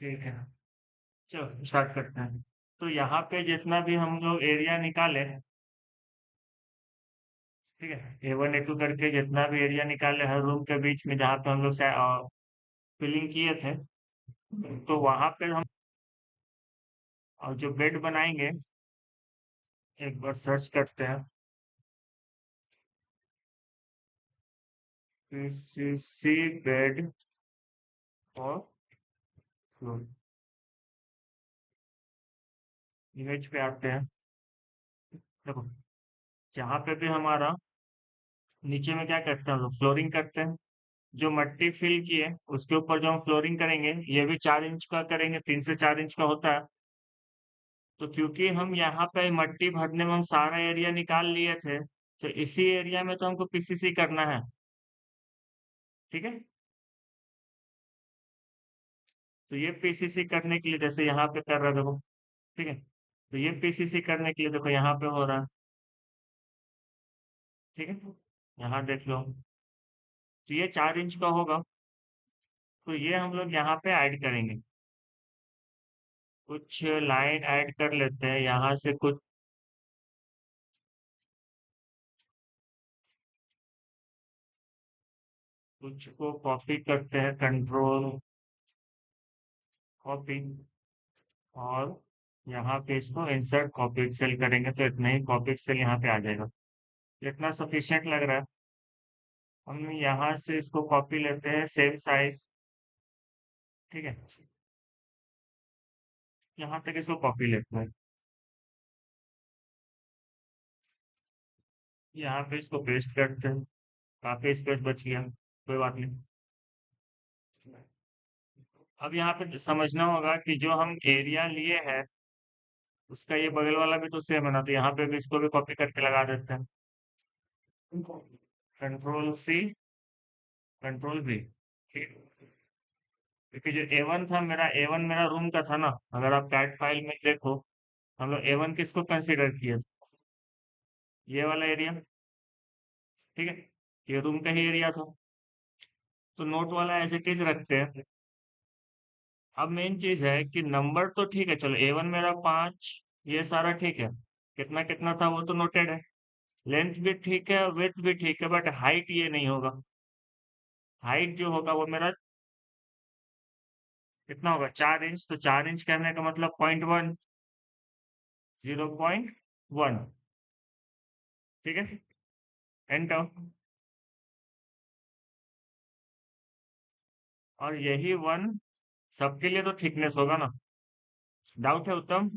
ठीक है, चलो स्टार्ट करते हैं। तो यहाँ पे जितना भी हम लोग एरिया निकाले, ठीक है, A1 A2 करके जितना भी एरिया निकाले हर रूम के बीच में जहाँ पे हम लोग फिलिंग किए थे, तो वहां पे हम और जो बेड बनाएंगे, एक बार सर्च करते हैं। पीसीसी बेड और फ्लोर, इमेज पे आते हैं। देखो, जहाँ पे भी हमारा नीचे में क्या करते हैं हम लोग, फ्लोरिंग करते हैं। जो मट्टी फिल की है उसके ऊपर जो हम फ्लोरिंग करेंगे, ये भी 4 इंच का करेंगे, 3 से 4 इंच का होता है। तो क्योंकि हम यहाँ पे मट्टी भरने में हम सारा एरिया निकाल लिए थे, तो इसी एरिया में तो हमको पीसीसी करना है। ठीक है, तो ये पीसीसी करने के लिए जैसे यहाँ पे कर रहा है, देखो। ठीक है, तो ये पीसीसी करने के लिए देखो यहाँ पे हो रहा है। ठीक है, यहाँ देख लो, तो ये 4 इंच का होगा। तो ये हम लोग यहाँ पे ऐड करेंगे, कुछ लाइन ऐड कर लेते हैं यहाँ से कुछ। कुछ को कॉपी करते हैं, कंट्रोल कॉपी, और यहाँ पे इसको इंसर्ट कॉपी एक्सेल करेंगे तो इतना ही कॉपी एक्सेल यहाँ पे आ जाएगा। इतना सफिशिएंट लग रहा है। हम यहाँ से इसको कॉपी लेते हैं, सेम साइज। ठीक है, यहाँ तक इसको कॉपी लेते हैं, यहाँ पे इसको पेस्ट करते हैं। काफी स्पेस बच गया, कोई बात नहीं। अब यहाँ पे समझना होगा कि जो हम एरिया लिए हैं उसका ये बगल वाला भी तो सेम है ना, तो यहाँ पे भी इसको भी कॉपी करके लगा देते हैं। कंट्रोल सी, कंट्रोल भी। क्योंकि जो A1 था मेरा, A1 मेरा रूम का था ना। अगर आप कैट फाइल में देखो, हम लोग A1 किसको कंसीडर किए, ये वाला एरिया। ठीक है, ये रूम का ही एरिया था, तो नोट वाला एज इट इज रखते हैं। अब मेन चीज है कि नंबर तो ठीक है, चलो A1 मेरा 5, ये सारा ठीक है। कितना कितना था वो तो नोटेड है। लेंथ भी ठीक है, विड्थ भी ठीक है, बट हाइट ये नहीं होगा। हाइट जो होगा वो मेरा कितना होगा, 4 इंच। तो 4 इंच कहने का मतलब 0.1, 0.1। ठीक है, एंटर। और यही 1 सबके लिए तो थिकनेस होगा ना। डाउट है उत्तम?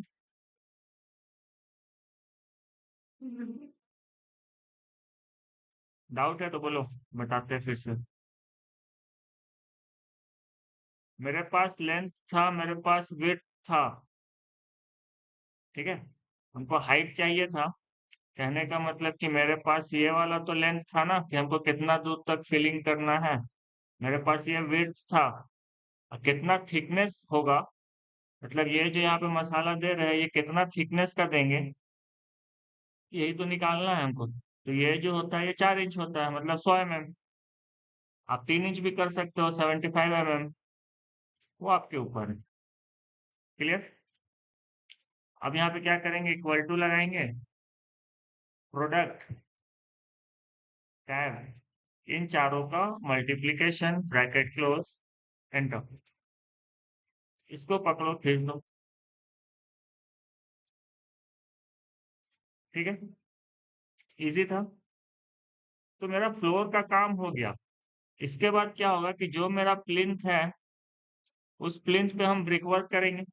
डाउट है तो बोलो, बताते हैं फिर से। मेरे पास लेंथ था, मेरे पास विड्थ था। ठीक है, हमको हाइट चाहिए था। कहने का मतलब कि मेरे पास ये वाला तो लेंथ था ना, कि हमको कितना दूर तक फिलिंग करना है। मेरे पास ये विड्थ था, और कितना थिकनेस होगा, मतलब ये जो यहाँ पे मसाला दे रहे हैं ये कितना थिकनेस का देंगे, यही तो निकालना है हमको। तो ये जो होता है ये 4 इंच होता है, मतलब 100 mm। आप 3 इंच भी कर सकते हो, 75 mm, वो आपके ऊपर है। क्लियर? अब यहाँ पे क्या करेंगे, इक्वल टू लगाएंगे, प्रोडक्ट टैब, इन चारों का मल्टीप्लीकेशन, ब्रैकेट क्लोज, एंटर। इसको पकड़ो, खींच दो। ठीक है, इजी था। तो मेरा फ्लोर का काम हो गया। इसके बाद क्या होगा कि जो मेरा प्लिंथ है, उस प्लिंथ पे हम ब्रिक वर्क करेंगे।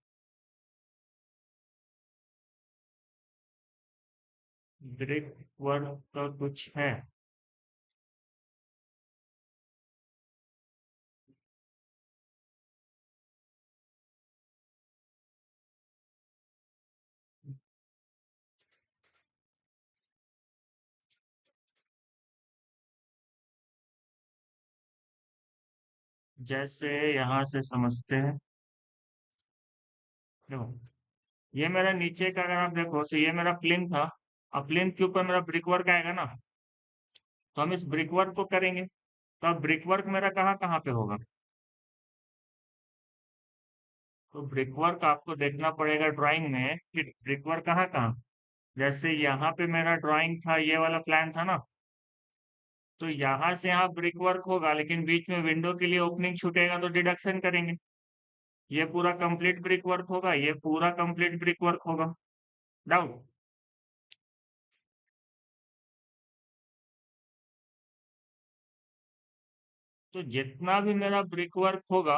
ब्रिक वर्क का कुछ है, जैसे यहाँ से समझते हैं। देखो, ये मेरा नीचे का अगर आप देखो तो ये मेरा प्लिंथ था। अब प्लिंथ के ऊपर मेरा ब्रिक वर्क आएगा ना, तो हम इस ब्रिक वर्क को करेंगे। तो अब ब्रिक वर्क मेरा कहाँ कहाँ पे होगा, तो ब्रिक वर्क आपको देखना पड़ेगा ड्राइंग में कि ब्रिक वर्क कहाँ कहाँ। जैसे यहाँ पे मेरा ड्राइंग था, ये वाला प्लान था ना, तो यहाँ से यहाँ ब्रिक वर्क होगा, लेकिन बीच में विंडो के लिए ओपनिंग छूटेगा तो डिडक्शन करेंगे। ये पूरा कंप्लीट ब्रिक वर्क होगा, ये पूरा कंप्लीट ब्रिक वर्क होगा। डाउट? तो जितना भी मेरा ब्रिक वर्क होगा,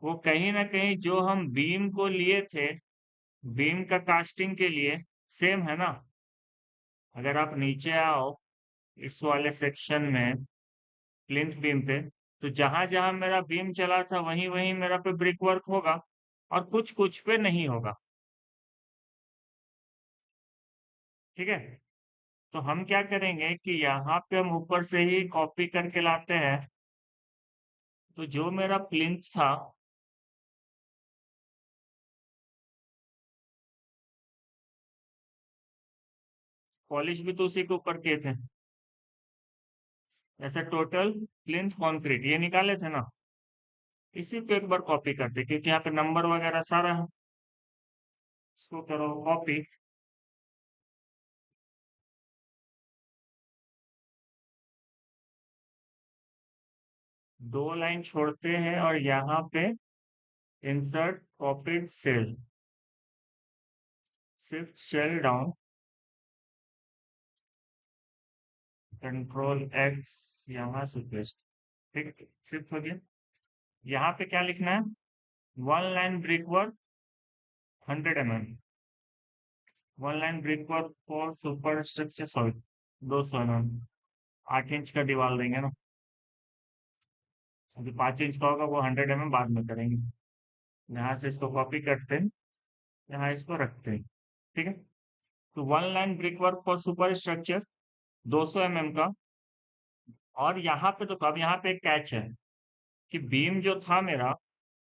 वो कहीं ना कहीं जो हम बीम को लिए थे, बीम का कास्टिंग के लिए सेम है ना। अगर आप नीचे आओ इस वाले सेक्शन में, प्लिंथ बीम पे, तो जहां जहां मेरा बीम चला था वहीं वहीं मेरा पे ब्रिक वर्क होगा, और कुछ कुछ पे नहीं होगा। ठीक है। तो हम क्या करेंगे कि यहाँ पे हम ऊपर से ही कॉपी करके लाते हैं। तो जो मेरा प्लिंथ था, पॉलिश भी तो उसी के ऊपर किए थे। ऐसा टोटल प्लिंथ कॉन्क्रीट ये निकाले थे ना, इसी पे एक बार कॉपी करते, क्योंकि यहाँ पे नंबर वगैरह सारा है। इसको करो कॉपी। 2 लाइन छोड़ते हैं और यहाँ पे insert copied cell, shift cell down, control X, यहाँ से पेस्ट। ठीक, शिफ्ट हो गया। यहाँ पे क्या लिखना है? 1 line brick work 100 mm, 1 line brick work for super structure, sorry 200 mm। 8 inch का दीवार देंगे ना, अभी 5 इंच का होगा, वो 100 mm बाद में करेंगे। यहाँ से इसको कॉपी करते हैं, यहाँ इसको रखते हैं। ठीक है। तो 1 line brick work for super structure 200 mm का। और यहाँ पे तो अब यहाँ पे एक कैच है कि बीम जो था मेरा,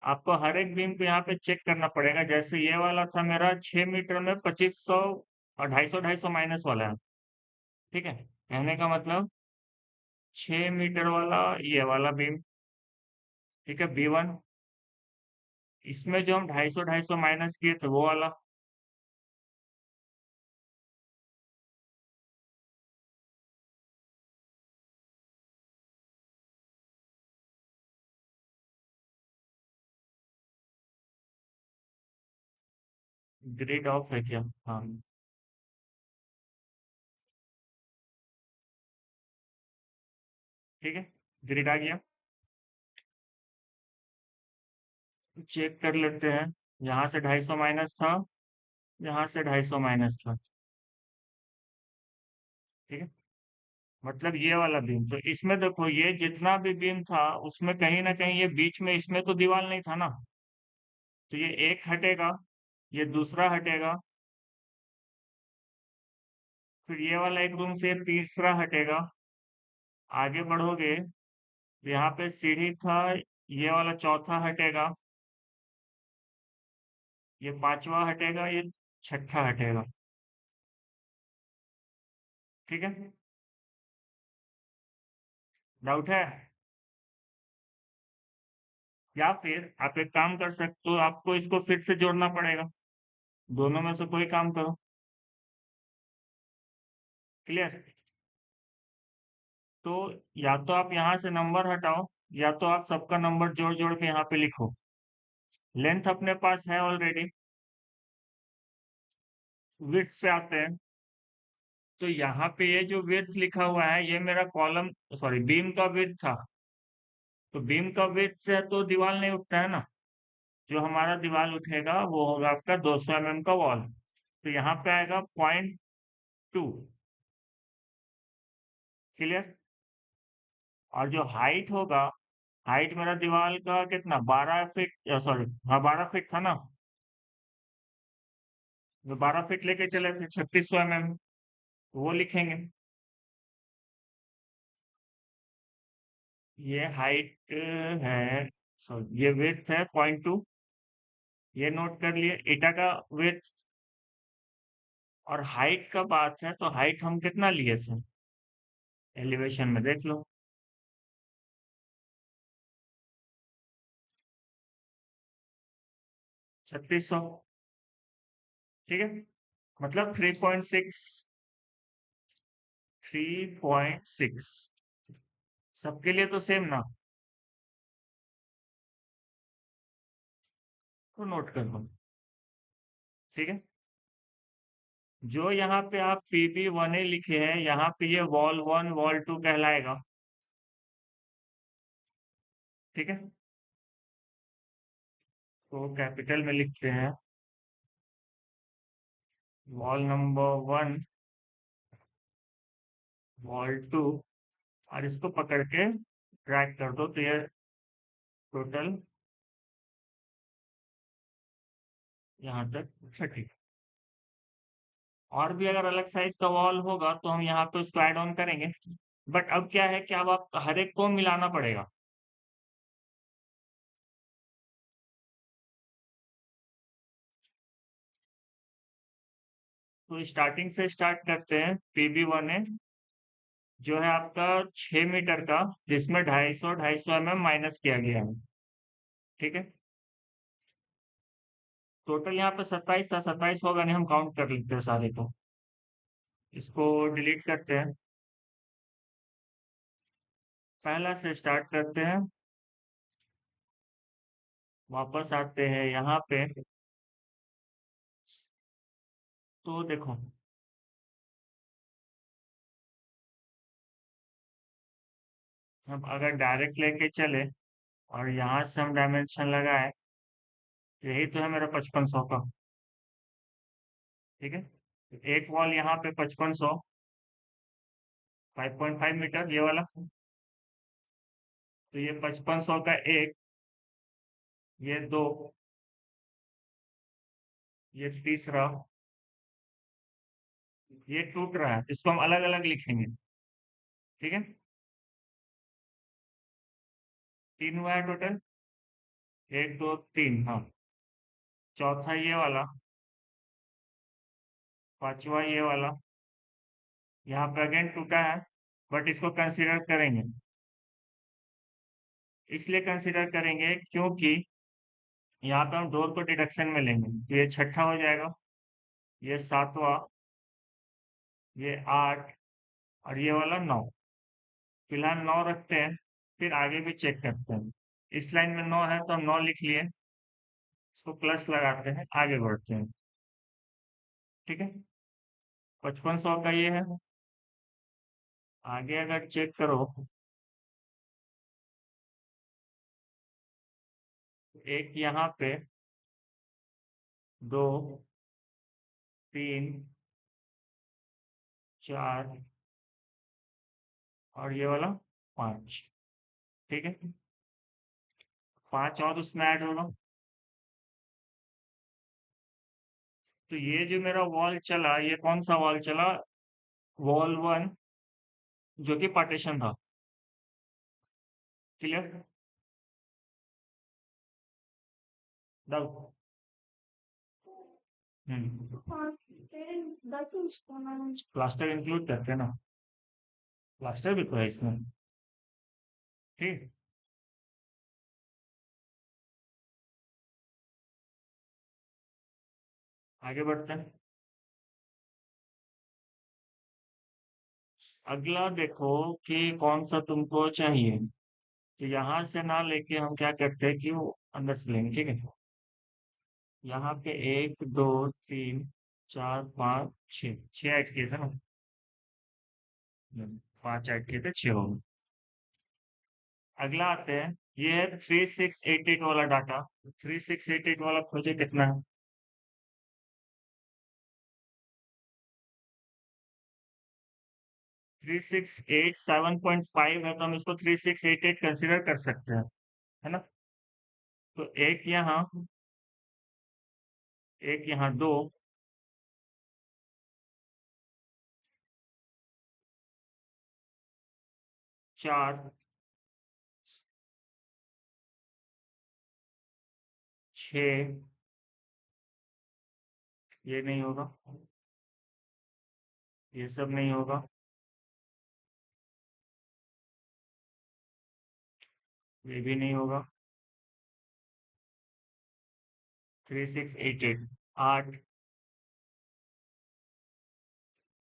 आपको हर एक बीम को यहाँ पे चेक करना पड़ेगा। जैसे ये वाला था मेरा 6 मीटर में 2500 और 250 माइनस वाला है। ठीक है, कहने का मतलब 6 मीटर वाला ये वाला बीम। ठीक है, B1। इसमें जो हम 250 माइनस किए थे वो वाला। ग्रिड ऑफ है क्या? हाँ, ठीक है, ग्रिड आ गया। चेक कर लेते हैं। यहाँ से 250 माइनस था, यहाँ से 250 माइनस था। ठीक है, मतलब ये वाला बीम, तो इसमें देखो ये जितना भी बीम था उसमें कहीं ना कहीं ये बीच में इसमें तो दीवार नहीं था ना, तो ये एक हटेगा, ये दूसरा हटेगा, फिर ये वाला एक रूम से तीसरा हटेगा। आगे बढ़ोगे तो यहाँ पे सीढ़ी था, ये वाला चौथा हटेगा, ये पांचवा हटेगा, ये छठा हटेगा। ठीक है, डाउट है? या फिर आप एक काम कर सकते हो, आपको इसको फिर से जोड़ना पड़ेगा। दोनों में से कोई काम करो। क्लियर? तो या तो आप यहाँ से नंबर हटाओ, या तो आप सबका नंबर जोड़ जोड़ के यहाँ पे लिखो। लेंथ अपने पास है ऑलरेडी। विड्थ पे आते हैं। तो यहाँ पे ये जो विड्थ लिखा हुआ है ये मेरा कॉलम, सॉरी बीम का विड्थ था। तो बीम का विड्थ से तो दीवार नहीं उठता है ना। जो हमारा दीवार उठेगा वो होगा आपका 200 mm का वॉल। तो यहाँ पे आएगा 0.2। क्लियर? और जो हाइट होगा, हाइट मेरा दीवार का कितना, 12 फीट, सॉरी हाँ 12 फीट था ना। जो 12 फीट लेके चले थे 3600 mm, वो लिखेंगे। ये हाइट है, सॉरी ये विड्थ है 0.2, ये नोट कर लिए ईटा का विड्थ। और हाइट का बात है तो हाइट हम कितना लिए थे, एलिवेशन में देख लो। 3600। ठीक है, मतलब 3.6, 3.6 सबके लिए तो सेम ना, तो नोट कर लो। ठीक है, जो यहाँ पे आप PB1A लिखे हैं, यहाँ पे ये वॉल 1 वॉल 2 कहलाएगा। ठीक है, तो कैपिटल में लिखते हैं वॉल नंबर 1 वॉल 2, और इसको पकड़ के ड्रैग कर दो तो ये टोटल यहाँ तक 30। और भी अगर अलग साइज का वॉल होगा तो हम यहाँ पे उसको ऐड ऑन करेंगे, बट अब क्या है कि अब आप हर एक को मिलाना पड़ेगा। तो स्टार्टिंग से स्टार्ट करते हैं। PB1A जो है आपका 6 मीटर का, जिसमें 250 माइनस किया गया है। ठीक है, टोटल यहाँ पे 27 था, 27 होगा नहीं, हम काउंट कर लेते हैं सारे को। इसको डिलीट करते हैं, पहला से स्टार्ट करते हैं, वापस आते हैं यहाँ पे। तो देखो, अब अगर डायरेक्ट लेके चले और यहाँ से हम डायमेंशन लगाए, तो यही तो है मेरा 5500 का। ठीक है, तो एक वॉल यहाँ पे 5500, 5.5 मीटर ये वाला, तो ये 5500 का एक, ये दो, ये तीसरा, ये टूट रहा है, इसको हम अलग अलग लिखेंगे। ठीक है, 3 हुआ है टोटल, 1 2 3, हाँ। चौथा ये वाला, पांचवा ये वाला, यहाँ पे अगेन टूटा है, बट इसको कंसीडर करेंगे। इसलिए कंसीडर करेंगे क्योंकि यहाँ पे हम डोर को डिडक्शन में लेंगे, तो ये छठा हो जाएगा, ये सातवां, ये 8, और ये वाला 9। फिलहाल 9 रखते हैं, फिर आगे भी चेक करते हैं। इस लाइन में 9 है तो हम 9 लिख लिए, इसको प्लस लगाते हैं, आगे बढ़ते हैं। ठीक है, 5500 का ये है। आगे अगर चेक करो, एक यहाँ पे, 2 3 4, और ये वाला 5। ठीक है, 5 और उसमें ऐड होगा। तो ये जो मेरा वॉल चला, ये कौन सा वॉल चला? वॉल 1, जो कि पार्टीशन था। क्लियर? डाउट? प्लास्टर इंक्लूड करते हैं ना, प्लास्टर भी तो है इसमें। ठीक, आगे बढ़ते हैं। अगला देखो कि कौन सा तुमको चाहिए, तो यहाँ से ना लेके हम क्या करते हैं कि वो अंदर से लेंगे। ठीक है, यहाँ पे 1 2 3 4 5 6, 6 ऐड किए थे ना, 5 ऐड किए थे, 6 हो गए। अगला आते हैं, ये है 3688 वाला डाटा। 3688 वाला खोजे कितना है? 3687.5 है, तो हम इसको 3688 कंसिडर कर सकते हैं, है ना? तो एक यहाँ, दो, 4, 6, ये नहीं होगा, ये सब नहीं होगा, ये भी नहीं होगा, 3688, 8,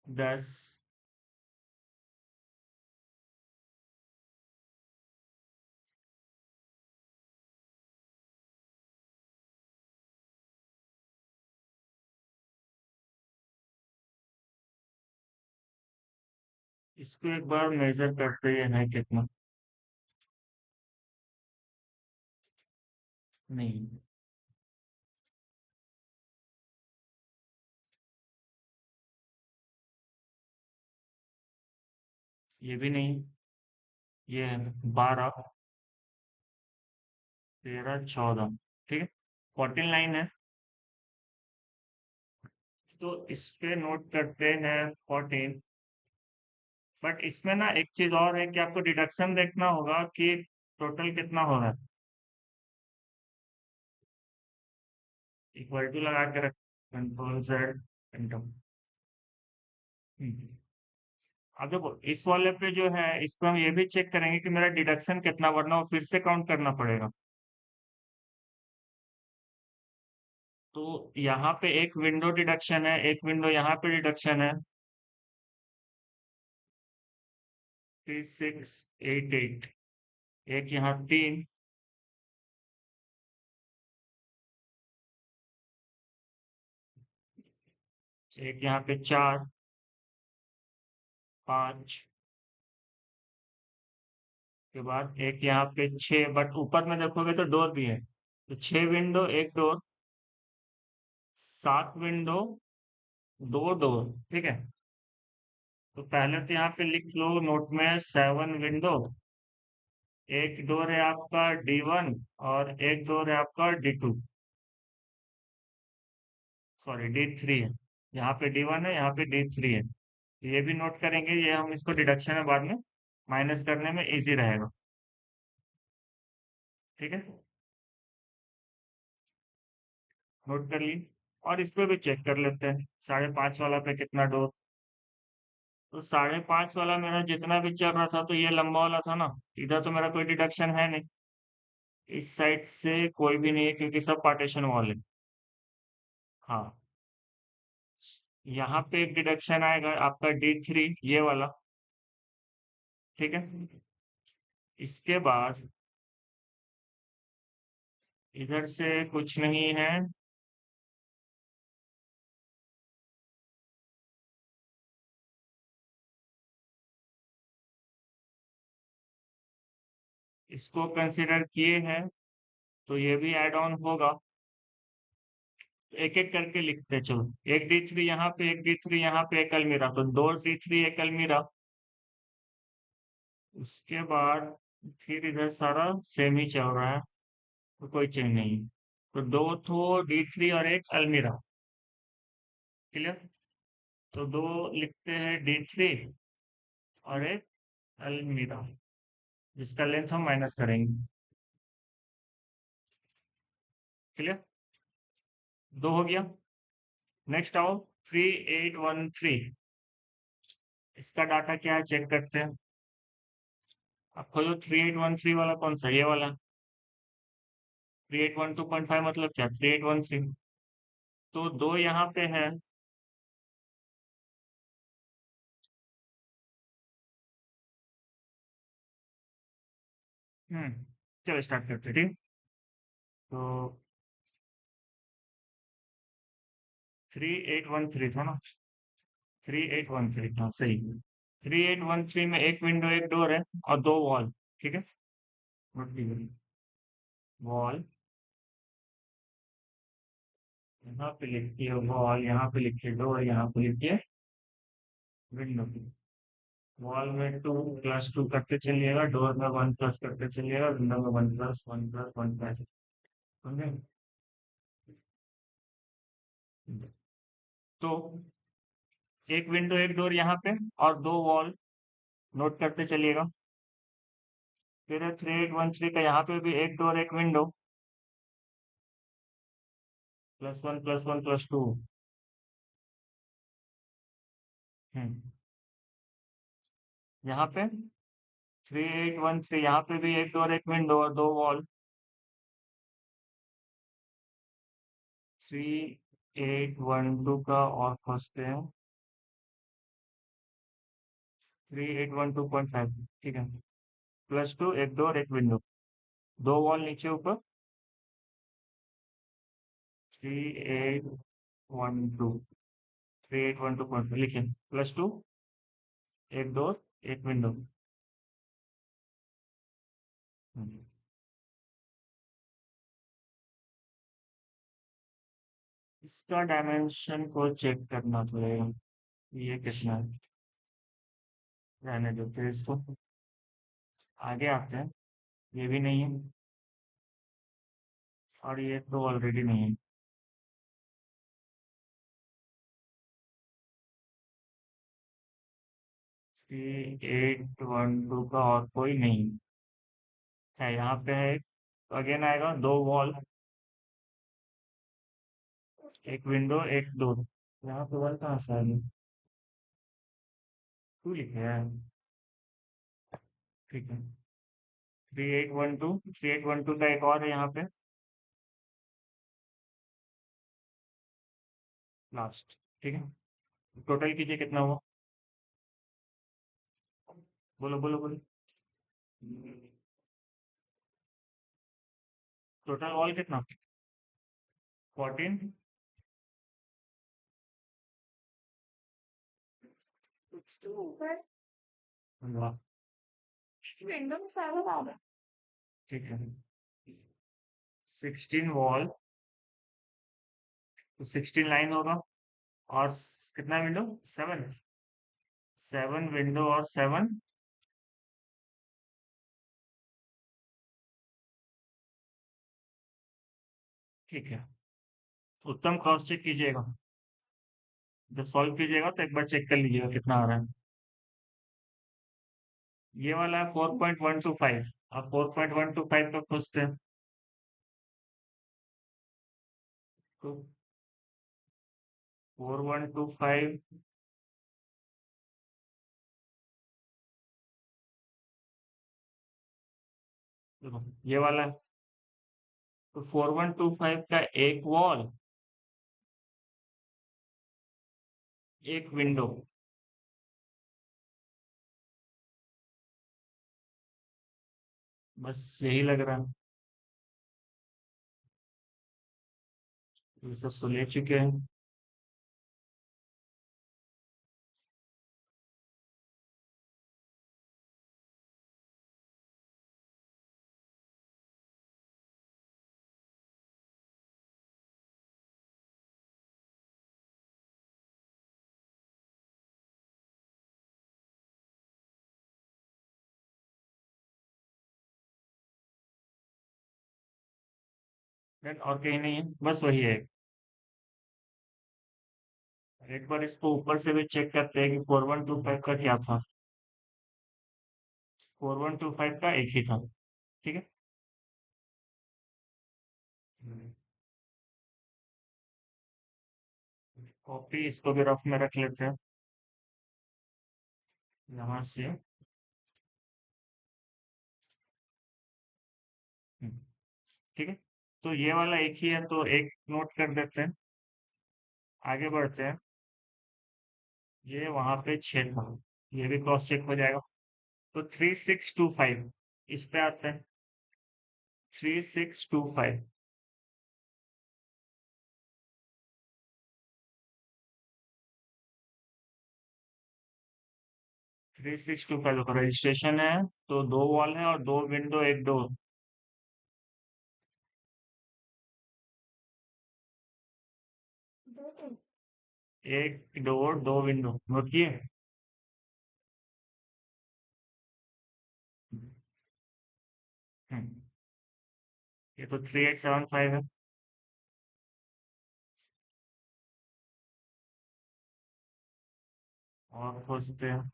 10, इसको एक बार मेजर करते हैं कितना। नहीं, ये भी नहीं। ये है 12, 13, 14, ठीक है, 14 लाइन है। तो इस पे नोट करते हैं 14। बट इसमें ना एक चीज और है कि आपको डिडक्शन देखना होगा कि टोटल कितना हो रहा है। इक्वल टू लगा के रख, कंट्रोल जेड एंटर। अब देखो इस वाले पे जो है, इस पे हम ये भी चेक करेंगे कि मेरा डिडक्शन कितना, वरना वो फिर से काउंट करना पड़ेगा। तो यहाँ पे एक विंडो डिडक्शन है, एक विंडो यहाँ पे डिडक्शन है। 3688, एक यहाँ 3, एक यहाँ पे 4, 5 के बाद एक यहाँ पे 6, बट ऊपर में देखोगे तो डोर भी है। तो 6 विंडो, एक डोर, 7 विंडो, 2 डोर, ठीक है। तो पहले तो यहाँ पे लिख लो नोट में 7 विंडो, एक डोर है आपका D1 और एक डोर है आपका D2, सॉरी D3 है। यहाँ पे D1 है, यहाँ पे D3 है। तो ये भी नोट करेंगे, ये हम इसको डिडक्शन में बाद में माइनस करने में इजी रहेगा, ठीक है। नोट कर ली। और इस पे भी चेक कर लेते हैं 5.5 वाला पे कितना डोर। तो 5.5 वाला मेरा जितना भी चल रहा था, तो ये लंबा वाला था ना, इधर तो मेरा कोई डिडक्शन है नहीं, इस साइड से कोई भी नहीं है क्योंकि सब पार्टीशन वॉल है। हाँ, यहाँ पे एक डिडक्शन आएगा आपका D3, ये वाला, ठीक है। इसके बाद इधर से कुछ नहीं है। इसको कंसिडर किए हैं, तो ये भी ऐड ऑन होगा। एक एक करके लिखते चलो। एक D3 यहाँ पे, एक D3 यहाँ पे, एक अलमीरा, तो 2 D3, एक अलमीरा। उसके बाद फिर इधर सारा सेम ही चल रहा है, तो कोई चेंज नहीं। तो 2 D3 और एक अलमीरा, क्लियर। तो 2 लिखते हैं D3 और एक अलमीरा, जिसका लेंथ हम माइनस करेंगे, क्लियर। 2 हो गया। नेक्स्ट आओ 3813, इसका डाटा क्या है चेक करते हैं। अब खोलो 3813 वाला, कौन सा, ये वाला। 3812.5 मतलब क्या, 3813। तो 2 यहाँ पे है। हम्म, चलो स्टार्ट करते हैं, ठीक। तो 3813 था ना, 3813, हाँ सही। 3813 में एक विंडो, एक डोर है और 2 वॉल, ठीक है। वॉल, यहाँ पे लिखिए वॉल, यहाँ पे लिखिए डोर, यहाँ पे लिखिए विंडो। वॉल में 2+2 करते चलिएगा, डोर में 1+ करते चलिएगा, विंडो में 1+1+1+, समझे। तो एक विंडो, एक डोर यहाँ पे और 2 वॉल, नोट करते चलिएगा। फिर 3813 का यहाँ पे भी एक डोर, एक विंडो, +1+1+2। यहाँ पे 3813, यहाँ पे भी एक डोर, एक विंडो और 2 वॉल। 3812 का और खोजते हैं। 3812.5, ठीक है। +2, एक डोर एक विंडो, दो वॉल नीचे ऊपर। 3812, 3812.5 लिखे, +2, एक डोर एक विंडो। इसका डायमेंशन को चेक करना पड़ेगा, ये कितना है। रहने दो फिर इसको, आगे आते हैं। ये भी नहीं है, और ये तो ऑलरेडी नहीं है। 3812 का और कोई नहीं है। यहाँ पे है, अगेन आएगा दो वॉल, एक विंडो एक डोर। यहाँ पे वॉल कहाँ से आएगी, टू लिखे है, ठीक है। 3812 का एक और है यहाँ पे, लास्ट, ठीक है। टोटल कीजिए कितना हुआ, बोलो बोलो बोलो। टोटल वॉल कितना, 14। वाह, विंडो में 7 आ रहा है, ठीक है। 16 वॉल, तो 16 लाइन होगा, और कितना विंडो, 7। 7 विंडो और 7, ठीक है। उत्तम क्रॉस चेक कीजिएगा, जब सॉल्व कीजिएगा तो एक बार चेक कर लीजिएगा कितना आ रहा है। ये वाला है 4.125, आप 4.125 का खोजते हैं, तो 4125, देखो ये वाला है, तो 4125 का एक वॉल एक विंडो, बस यही लग रहा है। ये सब तो ले चुके हैं। देन और कहीं नहीं है, बस वही है। एक बार इसको ऊपर से भी चेक करते हैं कि 4125 का क्या था। 4125 का एक ही था, ठीक है। कॉपी इसको भी रफ में रख लेते हैं, यहाँ से। ठीक है, तो ये वाला एक ही है, तो एक नोट कर देते हैं। आगे बढ़ते हैं, ये वहां पे 6 था, ये भी क्रॉस चेक हो जाएगा। तो 3625, इस पे आते हैं। 3625, 3625 का रजिस्ट्रेशन है, तो दो वॉल है और दो विंडो एक डोर। एक डोर दो विंडो, नोट किए। हम्म, ये तो 3875 है। और खोजते हैं।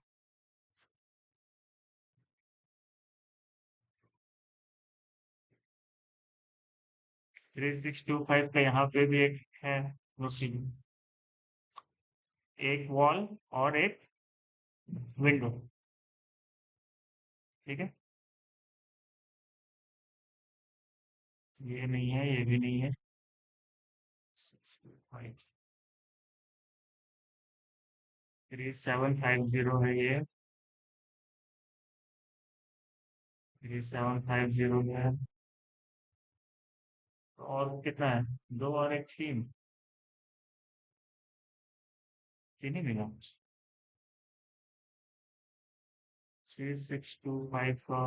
3625 का यहाँ पे भी एक है, नोट कीजिए। एक वॉल और एक विंडो, ठीक है। ये नहीं है, ये भी नहीं है। 3750 है ये। 3750 है। और कितना है? दो और एक तीन। तीन ही मिला। 3625 का।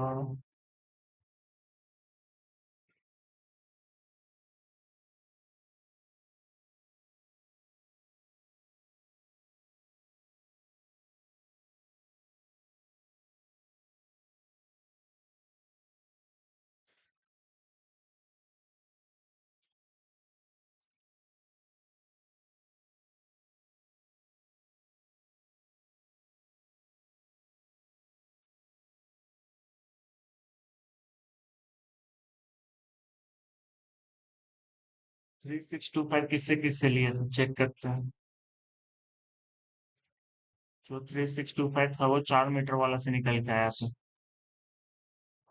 3625 किससे किससे लिए थे चेक करते हैं। जो 3625 था वो 4 मीटर वाला से निकल के आया था।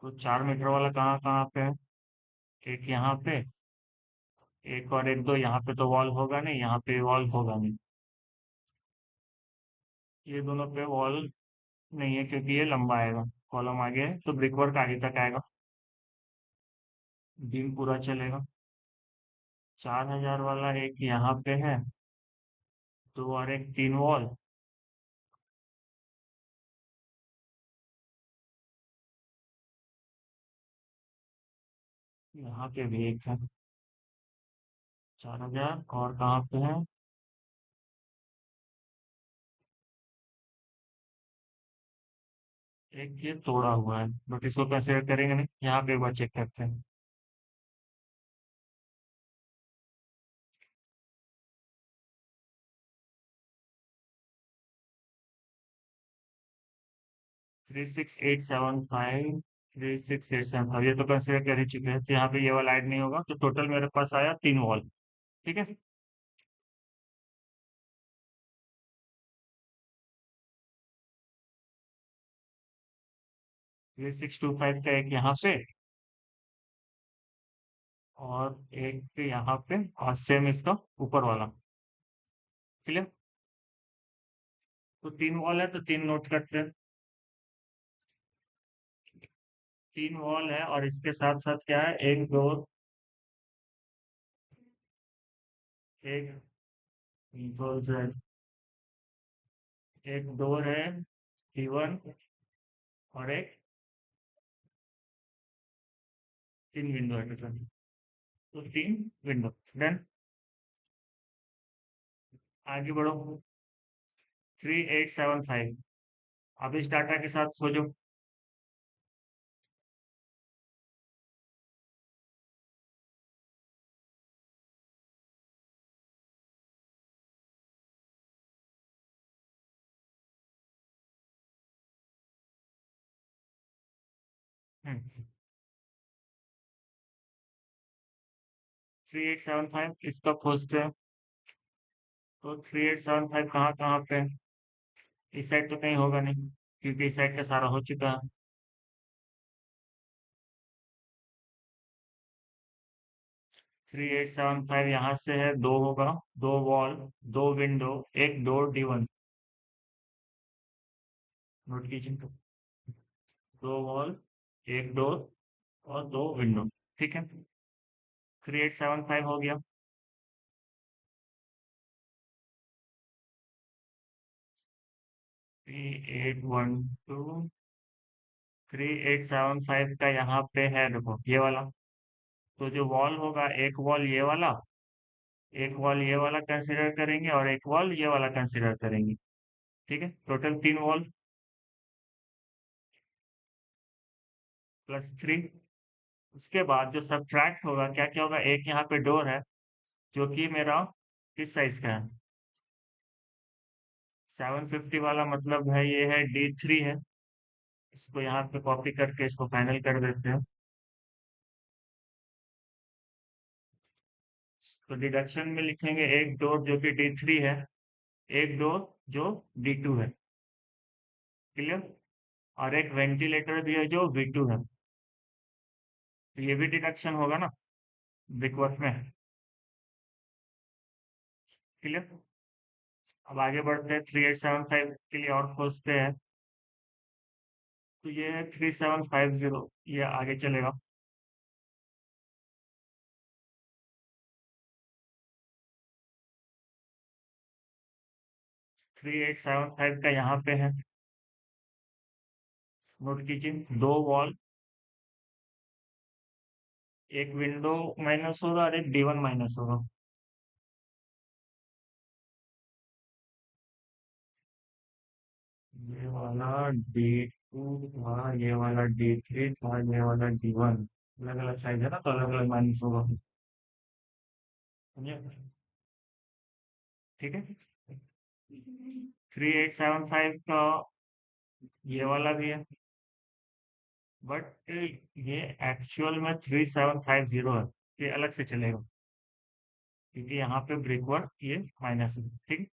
तो 4 मीटर वाला कहाँ कहाँ पे है? एक यहाँ पे, एक और एक दो यहाँ पे तो वॉल होगा नहीं, यहाँ पे वॉल होगा नहीं। ये दोनों पे वॉल नहीं है क्योंकि ये लंबा आएगा। कॉलम आगे है तो ब्रिक वर्क आगे तक आएगा। बीम पूरा चलेगा। 4000 वाला एक यहाँ पे है। दो और एक तीन वॉल। यहाँ पे भी एक है। 4000 और कहाँ पे है? एक ये तोड़ा हुआ है बट इसको कंसिडर करेंगे नहीं। यहाँ पे एक बार चेक करते हैं। 36875। 36875 ये तो कंसिडर कर ही चुके हैं तो यहाँ पे ये वाला ऐड नहीं होगा तो टोटल मेरे पास आया तीन वॉल। ठीक है। 3625 का एक यहाँ पे और एक यहाँ पे और सेम इसका ऊपर वाला। क्लियर। तो तीन वॉल है तो तीन नोट करते हैं। तीन वॉल है और इसके साथ साथ क्या है, एक डोर। एक डोर है। एक डोर है T1 और एक तीन विंडो है टोटल। तो तीन विंडो। डन। आगे बढ़ो। 3875। अब इस डाटा के साथ सोचो। हम्म। 3875 इसका खोजते हैं। तो 3875 कहाँ कहाँ पे है? इस साइड तो कहीं होगा नहीं क्योंकि इस साइड का सारा हो चुका है। 3875 यहाँ से है, दो होगा। दो वॉल, दो विंडो, एक डोर D1। नोट कीजिए तो। दो वॉल, एक डोर और दो विंडो। ठीक है। 3875 हो गया। 3812। 3875 का यहाँ पे है देखो ये वाला। तो जो वॉल होगा, एक वॉल ये वाला, एक वॉल ये वाला कंसिडर करेंगे और एक वॉल ये वाला कंसिडर करेंगे। ठीक है। टोटल तीन वॉल +3। उसके बाद जो सब्ट्रैक्ट होगा क्या क्या होगा, एक यहाँ पे डोर है जो कि मेरा किस साइज का है? 750 वाला मतलब है ये है D3 है। इसको यहाँ पे कॉपी करके इसको फाइनल कर देते हैं। तो डिडक्शन में लिखेंगे एक डोर जो कि D3 है, एक डोर जो D2 है। क्लियर। और एक वेंटिलेटर भी है जो V2 है। तो ये भी डिडक्शन होगा ना ब्रिकवर्क में। क्लियर। अब आगे बढ़ते हैं, 3875 के लिए और खोजते हैं। तो ये है 3750, ये आगे चलेगा। 3875 का यहाँ पे है, नोट कीजिए, दो वॉल, एक विंडो माइनस होगा और एक D1 माइनस होगा। ये वाला D2 था, ये वाला D3 था, ये वाला D1। अलग अलग साइज है ना, तो अलग अलग माइनस होगा। समझे? ठीक है। 3875 का ये वाला भी है, बट ये एक्चुअल में 3750 है। ये अलग से चलेगा, क्योंकि यहाँ पे ब्रिक वर्क ये माइनस है। ठीक।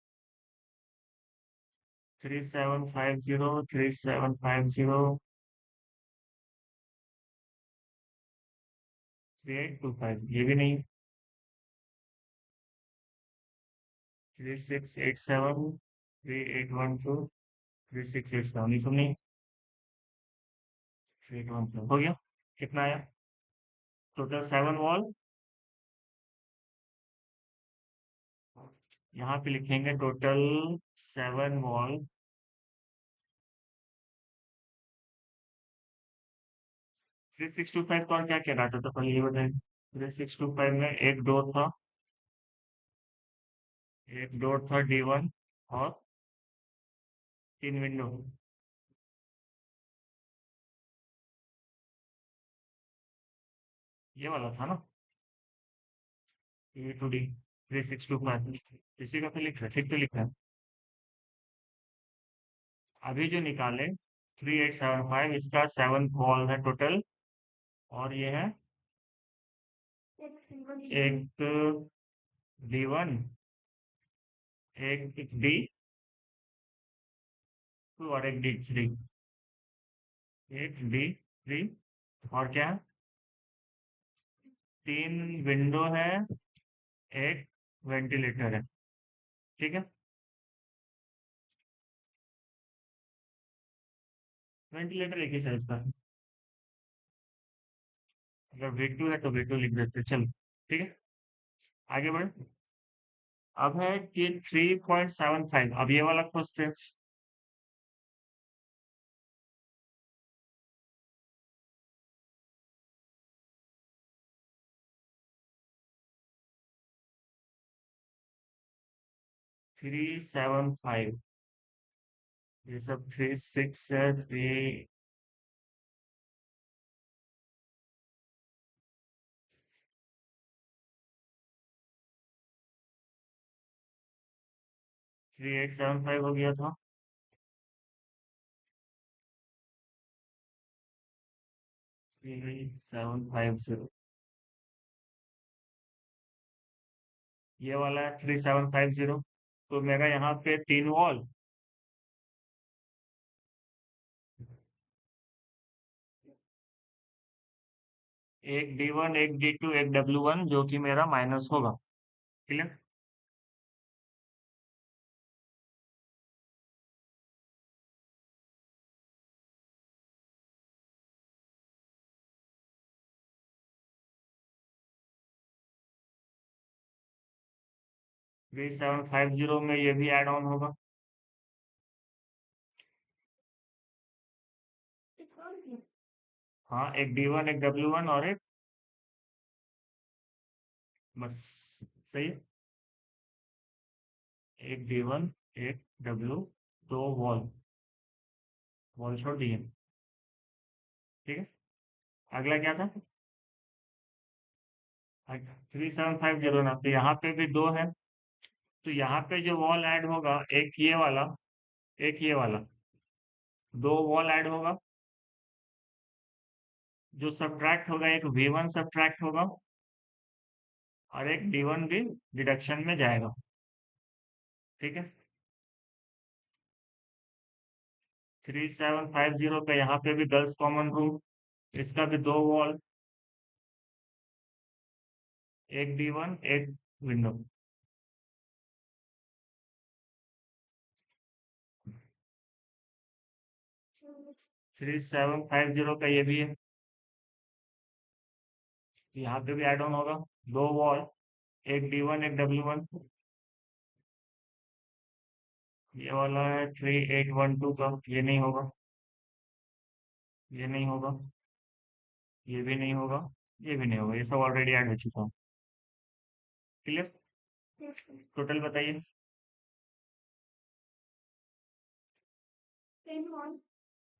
3750, 3750, 3825, ये भी नहीं। 3687, 3812, 3687, ये सब नहीं। 3814 हो गया। कितना आया टोटल? 7 वॉल। यहाँ पे लिखेंगे टोटल 7 वॉल। 3625 और क्या क्या डाटा था पहले ये बताएं। 3625 में एक डोर था D1, और 3 विंडो। ये वाला था ना, A to D, 3625, इसी का तो लिखा है, ठीक तो लिखा है। अभी जो निकाले 3875, इसका 7 वॉल है टोटल, और ये है एक D1, एक D2 और एक D3। एक D3, और क्या है, 3 विंडो है, एक वेंटिलेटर है। ठीक है। वेंटिलेटर एक ही साइज का है। अगर V2 है तो V2 लिख देते हैं, चलो। ठीक है, आगे बढ़े। अब है कि 3.75, अब ये वाला क्वेश्चन। 375, ये सब 36 है, 3875 हो गया था। 3750, ये वाला है 3750। तो मेरा यहाँ पे 3 वॉल, एक D1, एक D2, एक W1, जो कि मेरा माइनस होगा। क्लियर। 3750 में ये भी ऐड ऑन होगा। हाँ, एक D1, एक W1 और एक, बस, सही है। एक D1, एक W, 2 वॉल, वॉल छोड़ दिए। ठीक है। अगला क्या था? 3750 ना, तो यहाँ पे भी दो है। तो यहाँ पे जो वॉल ऐड होगा, एक ये वाला, एक ये वाला, 2 वॉल ऐड होगा। जो सब्ट्रैक्ट होगा, एक V1 सब्ट्रैक्ट होगा, और एक D1 भी डिडक्शन में जाएगा। ठीक है। 3750 पे यहाँ पे भी गर्ल्स कॉमन रूम, इसका भी 2 वॉल, एक D1, एक विंडो। 3750 का ये भी है, यहाँ पे भी ऐड ऑन होगा। दो वॉल, एक D1 एक W1। ये वाला है 3812 का, ये नहीं होगा, ये नहीं होगा, ये भी नहीं होगा, ये भी नहीं होगा, ये सब ऑलरेडी ऐड हो चुका है। क्लियर? टोटल बताइए।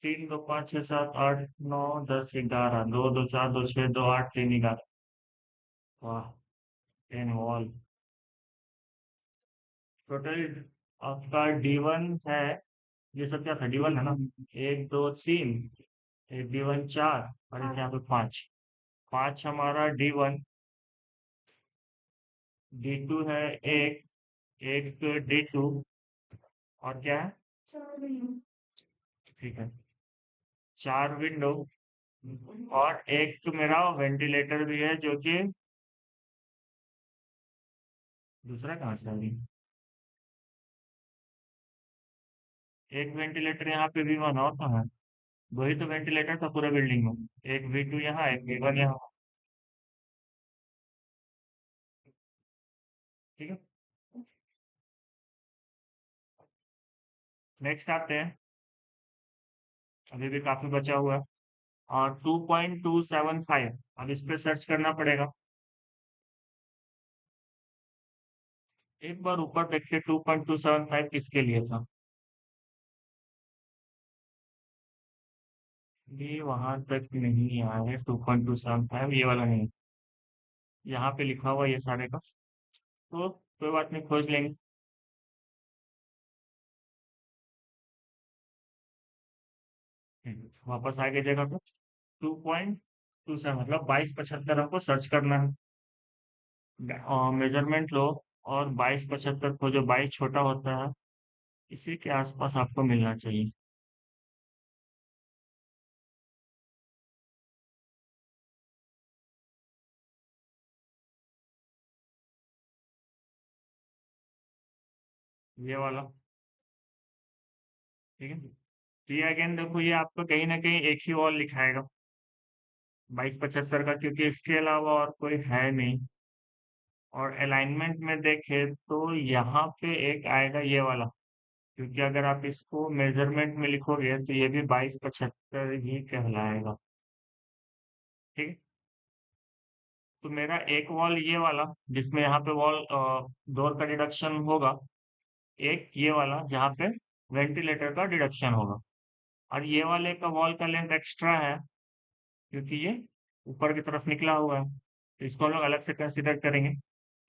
3 2 5 6 7 8 9 10 11, 2 2 4 2 6 2 8 3 11। वाह, 10 वॉल। टोटल आपका D1 है, ये सब क्या था, D1 है ना, 1 2 3, एक D1 4, और एक यहाँ पे 5। 5 हमारा D1। D2 है एक, एक D2, और क्या है, ठीक है, 4 विंडो, और एक मेरा वेंटिलेटर भी है, जो कि दूसरा कहाँ से आ गया। एक वेंटिलेटर यहाँ पे V1 और कहाँ है, वही तो वेंटिलेटर था पूरा बिल्डिंग में। एक V2 यहाँ, एक V1 यहाँ। ठीक है, नेक्स्ट आते हैं, अभी भी काफी बचा हुआ है। और 2.275, अब इस पे सर्च करना पड़ेगा। एक बार ऊपर देखते 2.275 किसके लिए था। ये वहां तक नहीं आया है 2.275, ये वाला नहीं। यहाँ पे लिखा हुआ ये सारे का, तो कोई बात नहीं, खोज लेंगे। वापस आगे जगह पे 2.27 मतलब 2275 हमको सर्च करना है। मेजरमेंट लो, और 2275 को, जो 22 छोटा होता है, इसी के आसपास आपको मिलना चाहिए। ये वाला, ठीक है। तो ये अगेन देखो, ये आपको कहीं ना कहीं एक ही वॉल लिखाएगा 2275 का, क्योंकि इसके अलावा और कोई है नहीं। और अलाइनमेंट में देखें तो यहाँ पे एक आएगा ये वाला, क्योंकि अगर आप इसको मेजरमेंट में लिखोगे तो ये भी 2275 ही कहलाएगा। ठीक है, तो मेरा एक वॉल ये वाला, जिसमें यहाँ पे वॉल डोर का डिडक्शन होगा, एक ये वाला जहाँ पे वेंटिलेटर का डिडक्शन होगा, और ये वाले का वॉल का लेंथ एक्स्ट्रा है, क्योंकि ये ऊपर की तरफ निकला हुआ है, तो इसको हम लोग अलग से कंसिडर करेंगे।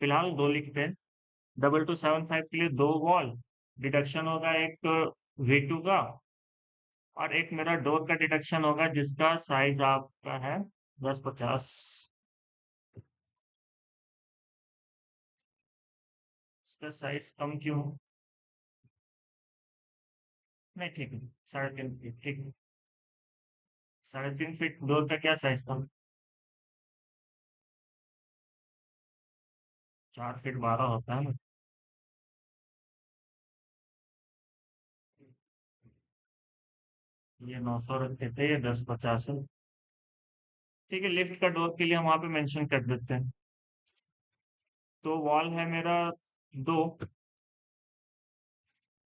फिलहाल दो लिखते हैं। 2275 के लिए दो वॉल, डिडक्शन होगा एक V2 का, और एक मेरा डोर का डिडक्शन होगा, जिसका साइज आपका है 1050। इसका साइज कम क्यों, नहीं ठीक है, 3.5 फीट, ठीक है। 3.5 फीट डोर का क्या साइज था, 4 फीट 12 होता है ना। ये 900 रखे थे, ये 1050 है। ठीक है, लिफ्ट का डोर के लिए हम वहां पे मेंशन कर देते हैं। तो वॉल है मेरा दो,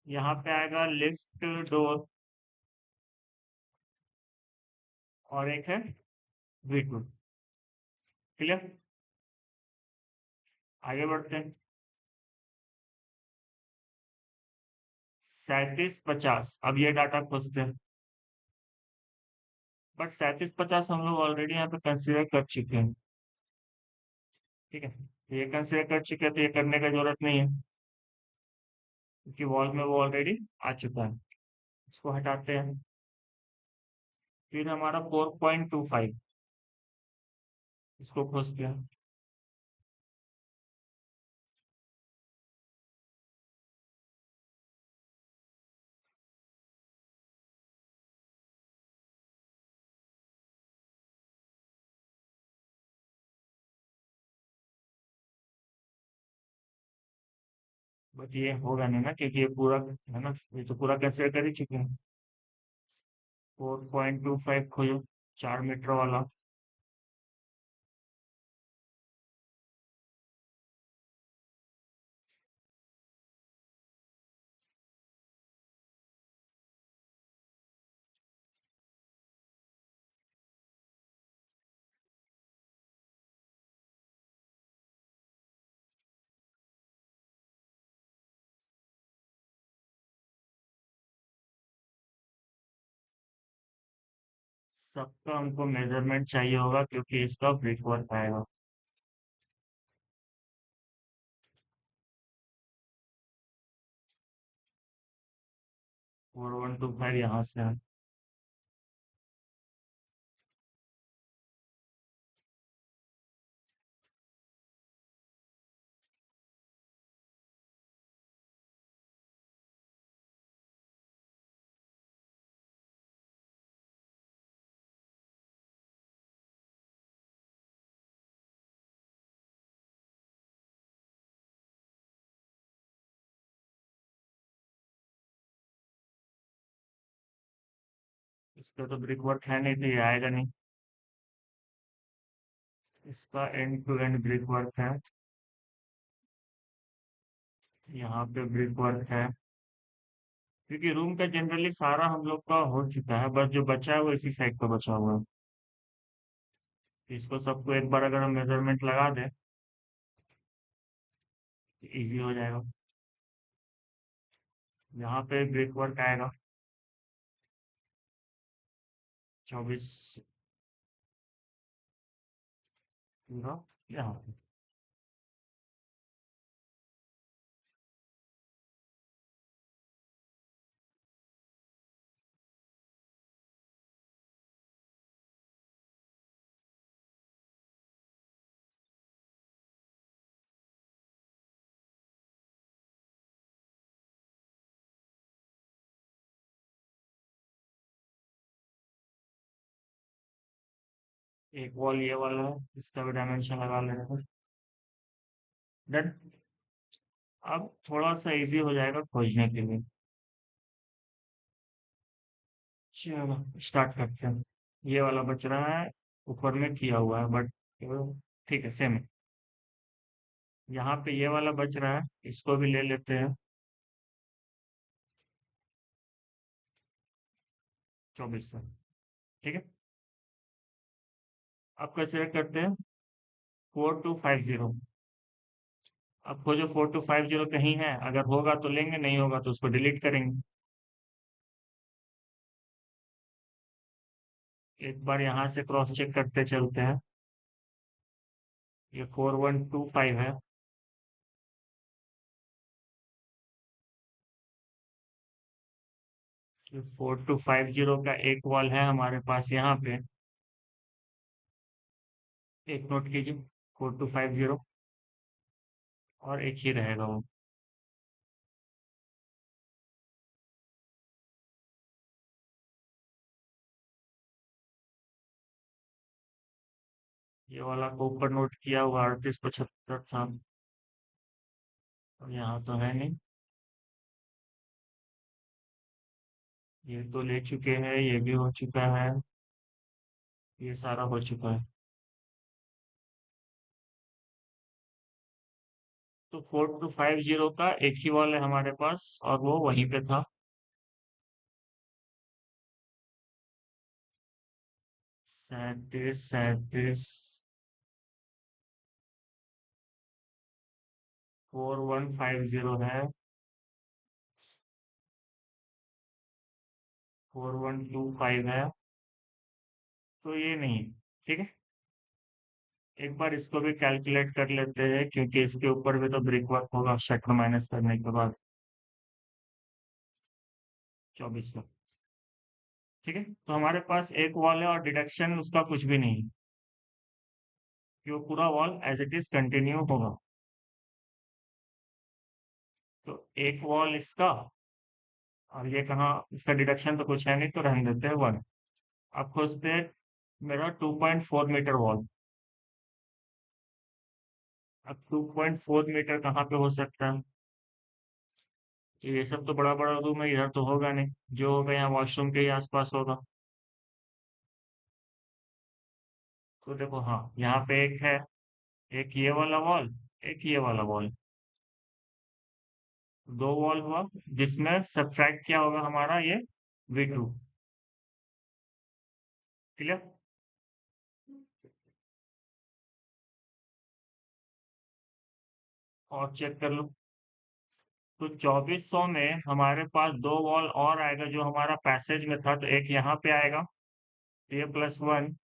यहाँ पे आएगा लिफ्ट डोर, और एक है V2। क्लियर? आगे बढ़ते हैं। 3750, अब ये डाटा खोजते हैं। बट 3750 हम लोग ऑलरेडी यहाँ पे कंसिडर कर चुके हैं। ठीक है, तो ये कंसिडर कर चुके हैं, तो ये करने का जरूरत नहीं है, क्योंकि वॉल में वो ऑलरेडी आ चुका है। इसको हटाते हैं। फिर हमारा 4.25, इसको खोजते हैं। बट ये होगा नहीं ना, क्योंकि ये पूरा है ना, ये तो पूरा कंसिडर कर ही चुके हैं। 4.25 खोजो, 4 मीटर वाला। सबका हमको मेजरमेंट चाहिए होगा क्योंकि इसका ब्रिक वर्क आएगा। 4125 यहाँ से है। इसका तो ब्रिक वर्क है नहीं, तो ये आएगा नहीं। इसका end to end brick work है। यहाँ पे ब्रिक वर्क है, क्योंकि रूम का जनरली सारा हम लोग का हो चुका है, बस जो बचा है वो इसी साइड का बचा हुआ है। इसको सबको एक बार अगर हम मेजरमेंट लगा दें तो ईजी हो जाएगा। यहाँ पे ब्रिक वर्क आएगा 24 पूरा यहाँ पे। एक वॉल ये वाला है, इसका भी डायमेंशन लगा लेते हैं। डन। अब थोड़ा सा इजी हो जाएगा खोजने के लिए। चलो स्टार्ट करते हैं। ये वाला बच रहा है, ऊपर में किया हुआ है बट ठीक है, सेम है। यहाँ पे ये वाला बच रहा है, इसको भी ले लेते हैं। 2400। ठीक है। अब कैसे करते हैं? 4250। अब खोजो 4250 कहीं है, अगर होगा तो लेंगे, नहीं होगा तो उसको डिलीट करेंगे। एक बार यहाँ से क्रॉस चेक करते चलते हैं। ये 4125 है। ये 4250 का एक वॉल है हमारे पास यहाँ पे। एक नोट कीजिए, 4250, और एक ही रहेगा वो। ये वाला को ऊपर नोट किया हुआ 3875 था, और यहाँ तो है नहीं। ये तो ले चुके हैं, ये भी हो चुका है, ये सारा हो चुका है। तो 4250 का एक ही वॉल है हमारे पास, और वो वहीं पे था। 37 4150 है। 4125 है। तो ये नहीं, ठीक है। एक बार इसको भी कैलकुलेट कर लेते हैं, क्योंकि इसके ऊपर भी तो ब्रिक वर्क होगा शटर माइनस करने के बाद। 2400। ठीक है, तो हमारे पास एक वॉल है और डिडक्शन उसका कुछ भी नहीं है, कि वो पूरा wall as it is continue होगा। तो एक वॉल इसका, और ये कहाँ, इसका डिडक्शन तो कुछ है नहीं, तो रहने देते हैं 1। अब खोजते हैं मेरा 2.4 मीटर वॉल। अब 2.4 मीटर कहाँ पे हो सकता है? तो ये सब तो बड़ा बड़ा रूम है, इधर तो होगा नहीं, जो होगा यहाँ वॉशरूम के ही आसपास होगा। तो देखो, हाँ, यहाँ पे एक है, एक ये वाला वॉल, एक ये वाला वॉल, दो वॉल हुआ, जिसमें सब्ट्रैक्ट क्या होगा हमारा ये V2। क्लियर? और चेक कर लो। तो 2400 में हमारे पास दो वॉल और आएगा जो हमारा पैसेज में था, तो एक यहाँ पे आएगा, ये +1।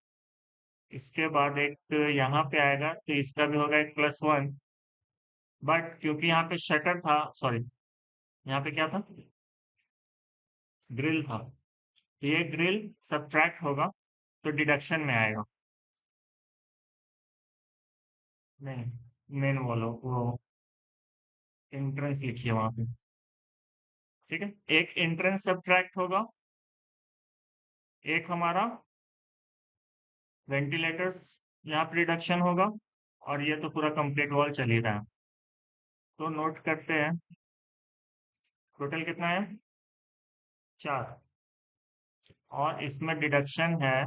इसके बाद एक यहाँ पे आएगा, तो इसका भी होगा एक +1। बट क्योंकि यहाँ पे शटर था, सॉरी, यहाँ पे क्या था, ग्रिल था, तो ये ग्रिल सब्ट्रैक्ट होगा, तो डिडक्शन में आएगा। नहीं, मेन वॉल वो एंट्रेंस लिखिए वहां पे। ठीक है, एक एंट्रेंस सब्ट्रैक्ट होगा, एक हमारा वेंटिलेटर्स यहाँ पे रिडक्शन होगा, और ये तो पूरा कंप्लीट वॉल चल ही रहा है। तो नोट करते हैं, टोटल कितना है, 4, और इसमें डिडक्शन है,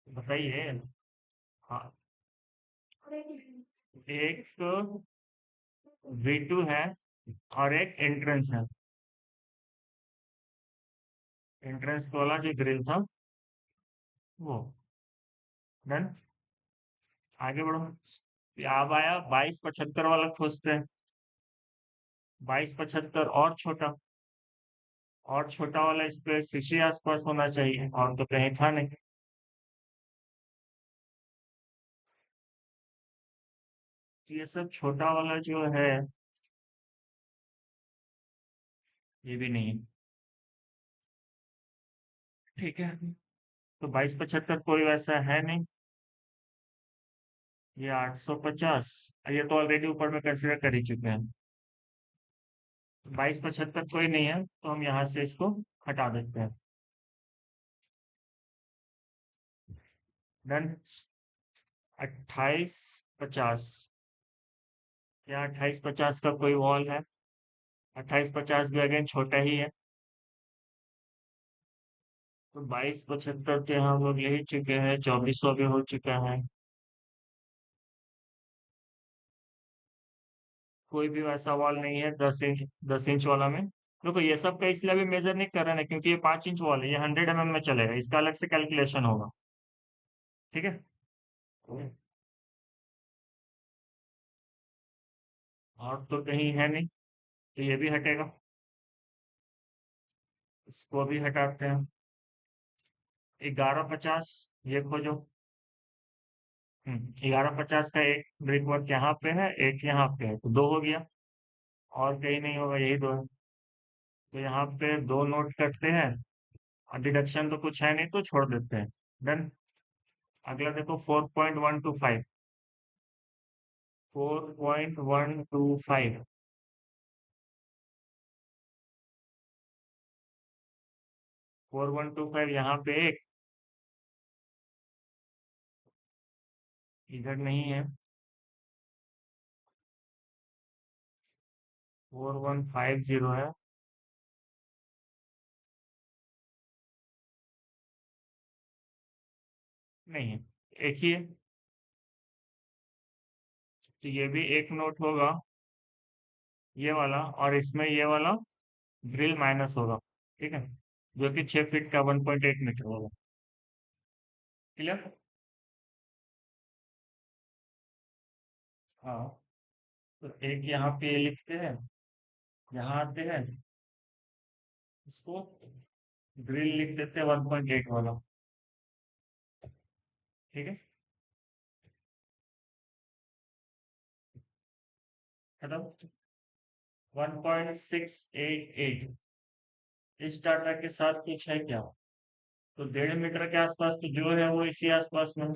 बताइए। हाँ, एक V2 है, और एक एंट्रेंस है, एंट्रेंस वाला जो ग्रिल था वो। डन। आगे बढ़ो। अब आया 2275 वाला, खोजते हैं। 2275 और छोटा वाला, इस पे शीशे आसपास होना चाहिए, और तो कहीं था नहीं। तो ये सब छोटा वाला जो है, ये भी नहीं है। ठीक है, तो 2275 कोई वैसा है नहीं। ये 850, ये तो ऑलरेडी ऊपर में कंसिडर कर ही चुके हैं। 2275 कोई नहीं है, तो हम यहाँ से इसको हटा देते हैं। डन। 2850, क्या 2850 का कोई वॉल है? 2850 भी अगेन छोटा ही है। तो 2275 के हम लोग ले ही चुके हैं, 2400 भी हो चुका है। कोई भी वैसा वॉल नहीं है 10 इंच, 10 इंच वाला में। देखो, ये सब का इसलिए अभी मेजर नहीं कर रहे हैं, क्योंकि ये 5 इंच वॉल है, ये 100 mm में चलेगा, इसका अलग से कैलकुलेशन होगा। ठीक है। और तो कहीं है नहीं, तो ये भी हटेगा, इसको भी हटाते हैं। 1150, ये खोजो। 1150 का एक ब्रिक वर्क यहाँ पे है, एक यहाँ पे है, तो दो हो गया, और कहीं नहीं होगा, यही दो है। तो यहाँ पे दो नोट करते हैं, और डिडक्शन तो कुछ है नहीं, तो छोड़ देते हैं। डन। अगला देखो, 4.125, 4.125, 4125 यहाँ पे एक, इधर नहीं है। 4150 है, नहीं है, एक ही है। तो ये भी एक नोट होगा, ये वाला, और इसमें ये वाला ग्रिल माइनस होगा। ठीक है, जो कि 6 फीट का 1.8 मीटर होगा। क्लियर? हाँ, तो एक यहाँ पे ये लिखते हैं, यहाँ आते हैं, इसको ग्रिल लिख देते हैं 1.8 वाला। ठीक है, खत्म। 1.688, इस डाटा के साथ कुछ है क्या? तो 1.5 मीटर के आसपास तो जो है वो इसी आसपास में,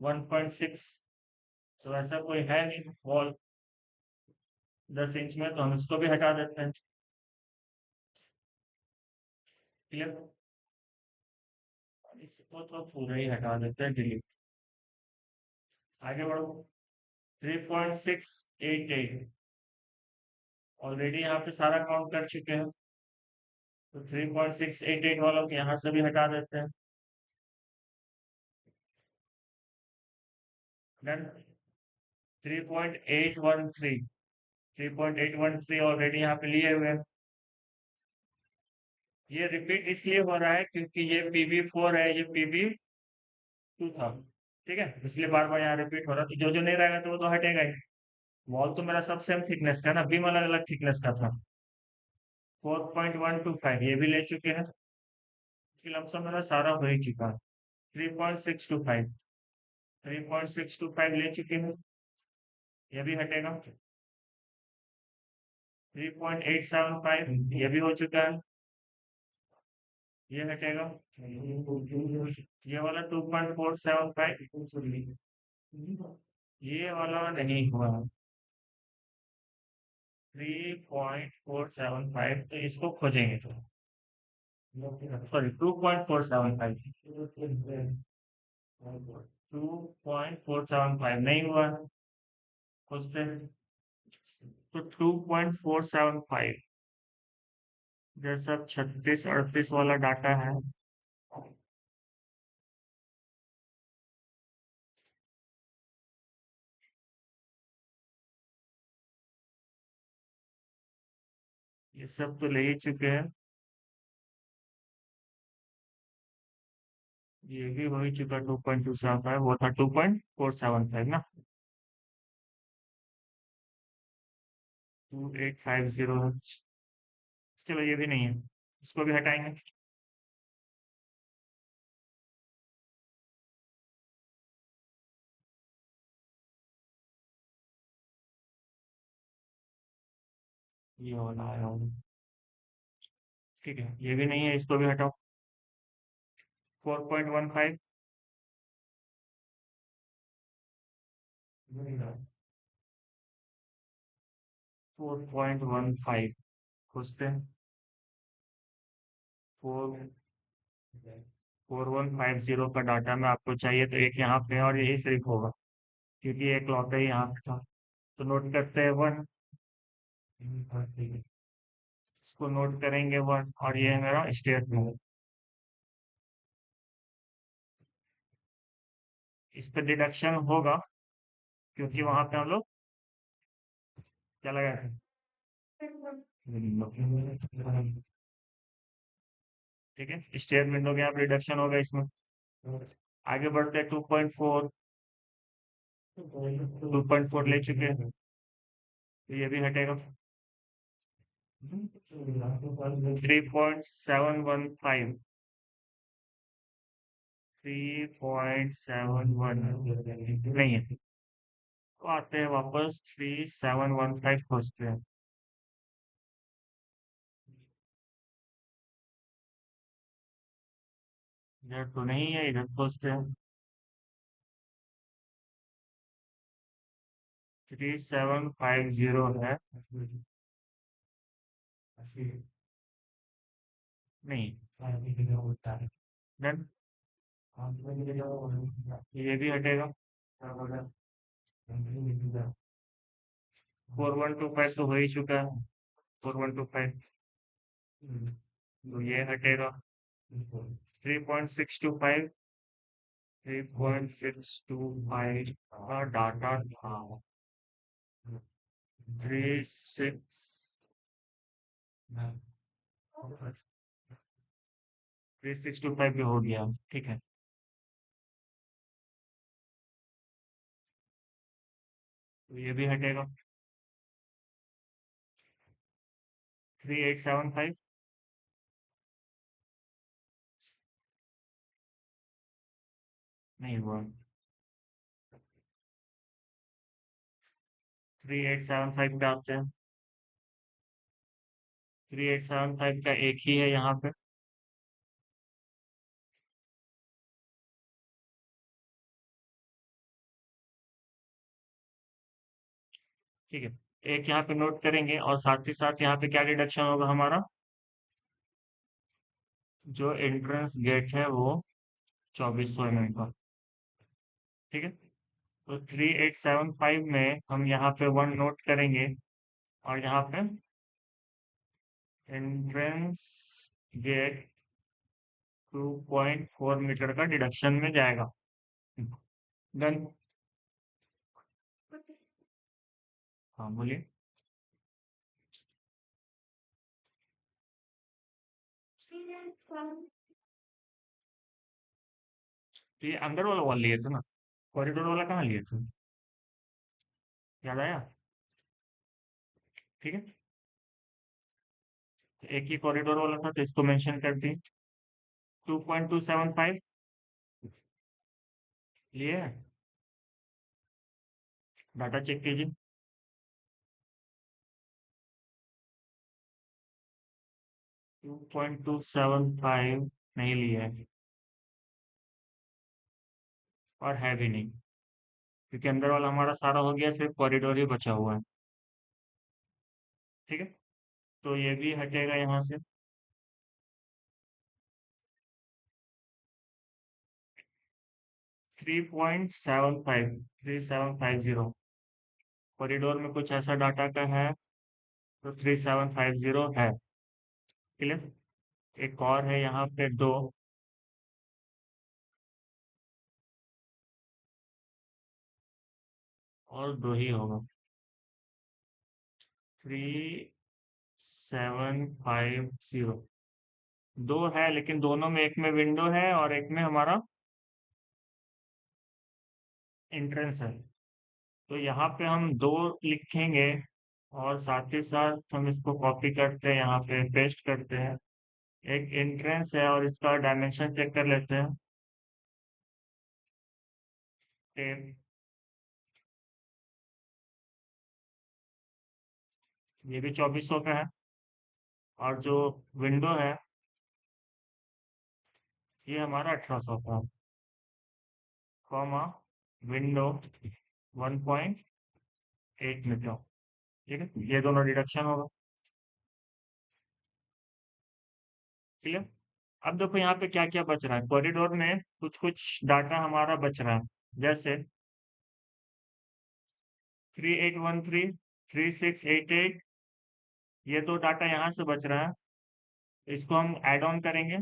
1.6, तो ऐसा कोई है नहीं वॉल 10 इंच में, तो हम इसको भी हटा देते हैं। क्लियर? इसको तो पूरा ही हटा देते हैं, डिलीट। आगे बढ़ो। 3.688, ऑलरेडी यहाँ पे सारा काउंट कर चुके हैं, तो 3.688 वाला को यहाँ से भी हटा देते हैं। डन। 3.813, 3.813 ऑलरेडी यहाँ पे लिए हुए हैं। ये रिपीट इसलिए हो रहा है क्योंकि ये PB4 है, ये PB2 था। ठीक है, इसलिए बार बार यहाँ रिपीट हो रहा है। तो जो जो नहीं रहेगा तो वो तो हटेगा ही। वॉल तो मेरा सब सेम थिकनेस का ना, बीम अलग अलग थिकनेस का था। 4.125 ये भी ले चुके हैं। लमसम मेरा सारा हो ही चुका है। 3.625, 3.625 ले चुके हैं। ये भी हटेगा। 3.875 ये भी हो चुका है। ये हटेगा। ये वाला 2.475 ये वाला नहीं हुआ। 3.475 तो इसको खोजेंगे तो, सॉरी 2.475, 2.475 नहीं हुआ। खोजते हैं। तो 2.475 जैसा 36-38 वाला डाटा है। ये सब तो ले ही चुके हैं। ये भी हो ही चुका 2.275, वो था 2.475 ना। 2850 है। चलो ये भी नहीं है, इसको भी हटाएंगे। ये वाला आया होगा। ठीक है, ये भी नहीं है, इसको भी हटाओ। 4.15 4.15 खोजते हैं। 4150 का डाटा में आपको चाहिए तो एक यहाँ पे और यही सिर्फ होगा, क्योंकि एक लौटा ही यहाँ पे था। तो नोट करते हैं 1, इसको नोट करेंगे 1, और ये है मेरा स्टेटमेंट। इस पे डिडक्शन होगा क्योंकि वहां पे हम लोग क्या लगाए थे। ठीक है, स्टेटमेंट हो गया, अब रिडक्शन होगा इसमें। आगे बढ़ते हैं। 2.4, 2.4 ले चुके हैं, तो ये भी हटेगा। 3.715, 3.71 नहीं है। तो आते हैं वापस, 3715 खोजते हैं। इधर तो नहीं है, इधर खोजते हैं। 3750 है। नहीं, डन। ये भी हटेगा। 4125 तो हो ही चुका है। 4125 तो ये हटेगा। 3.625, 3.625 का डाटा था। 3625 भी हो गया। ठीक है, तो ये भी हटेगा। 3875 नहीं हुआ। 3875 पे आते हैं। 3875 का एक ही है यहाँ पे। ठीक है, एक यहाँ पे नोट करेंगे, और साथ ही साथ यहाँ पे क्या डिडक्शन होगा हमारा, जो एंट्रेंस गेट है वो 2400 mm का। ठीक है, तो 3875 में हम यहाँ पे 1 नोट करेंगे, और यहाँ पे एंट्रेंस ये 2.4 मीटर का डिडक्शन में जाएगा। डन। हाँ बोलिए। तो ये अंदर वाला वॉल लिए थे ना, कॉरिडोर वाला कहाँ लिए थे, याद आया? ठीक है, तो एक ही कॉरिडोर वाला था तो इसको मेंशन कर दी। 2.275 लिए, डाटा चेक कीजिए। 2.275 नहीं लिए है, और है भी नहीं, क्योंकि अंदर वाला हमारा सारा हो गया, सिर्फ कॉरिडोर ही बचा हुआ है। ठीक है, तो ये भी हटेगा यहाँ से। 3.75, 3750, कॉरिडोर में कुछ ऐसा डाटा का है, तो 3750 है। क्लियर। एक और है यहाँ पे दो, और दो ही होगा। 3750, दो है, लेकिन दोनों में, एक में विंडो है और एक में हमारा एंट्रेंस है। तो यहाँ पे हम दो लिखेंगे, और साथ ही साथ हम इसको कॉपी करते हैं, यहाँ पे पेस्ट करते हैं। एक एंट्रेंस है, और इसका डायमेंशन चेक कर लेते हैं। टेप, ये भी 2400 का है। और जो विंडो है, ये हमारा 1800 का, कॉमा विंडो 1.8 मीटर। ठीक है, ये दोनों डिडक्शन होगा। क्लियर। अब देखो यहाँ पे क्या क्या बच रहा है, कॉरिडोर में कुछ कुछ डाटा हमारा बच रहा है, जैसे 3813, 3688, ये दो डाटा यहाँ से बच रहा है, इसको हम ऐड ऑन करेंगे।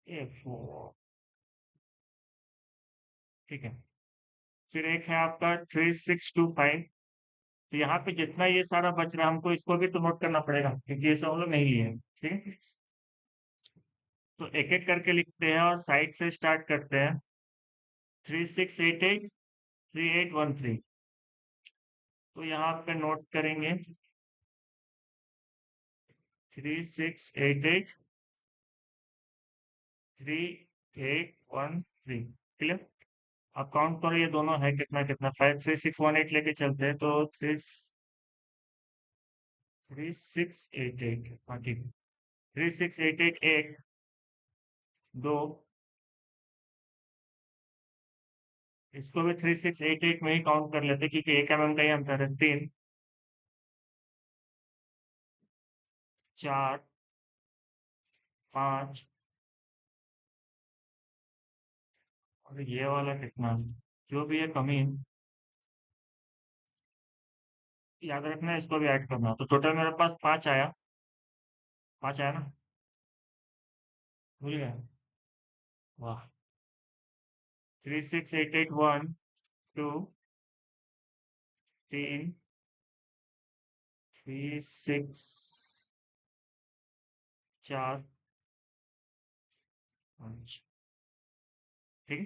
ये ठीक है। फिर एक है आपका 3625, तो यहाँ पे जितना ये सारा बच रहा है, हमको इसको भी तो नोट करना पड़ेगा, क्योंकि ये सब हम लोग नहीं लिए हैं। ठीक है, तो एक एक करके लिखते हैं और साइड से स्टार्ट करते हैं। 3688, 3813, तो यहाँ पे नोट करेंगे 3688, 3813। क्लियर। अब काउंट करो, ये दोनों है कितना कितना, 53618 लेके चलते हैं, तो 3688, हाँ ठीक है। 3688 एक, दो, इसको भी 3688 में ही काउंट कर लेते, क्योंकि 1 mm का ही अंतर है। तीन, चार, पांच, और ये वाला कितना, जो भी है कमी है, याद रखना है, इसको भी ऐड करना। तो टोटल मेरे पास पांच आया, पांच आया ना, भूल गया। वाह। 3688, वन, टू, तीन, 36, चार, पाँच। ठीक है,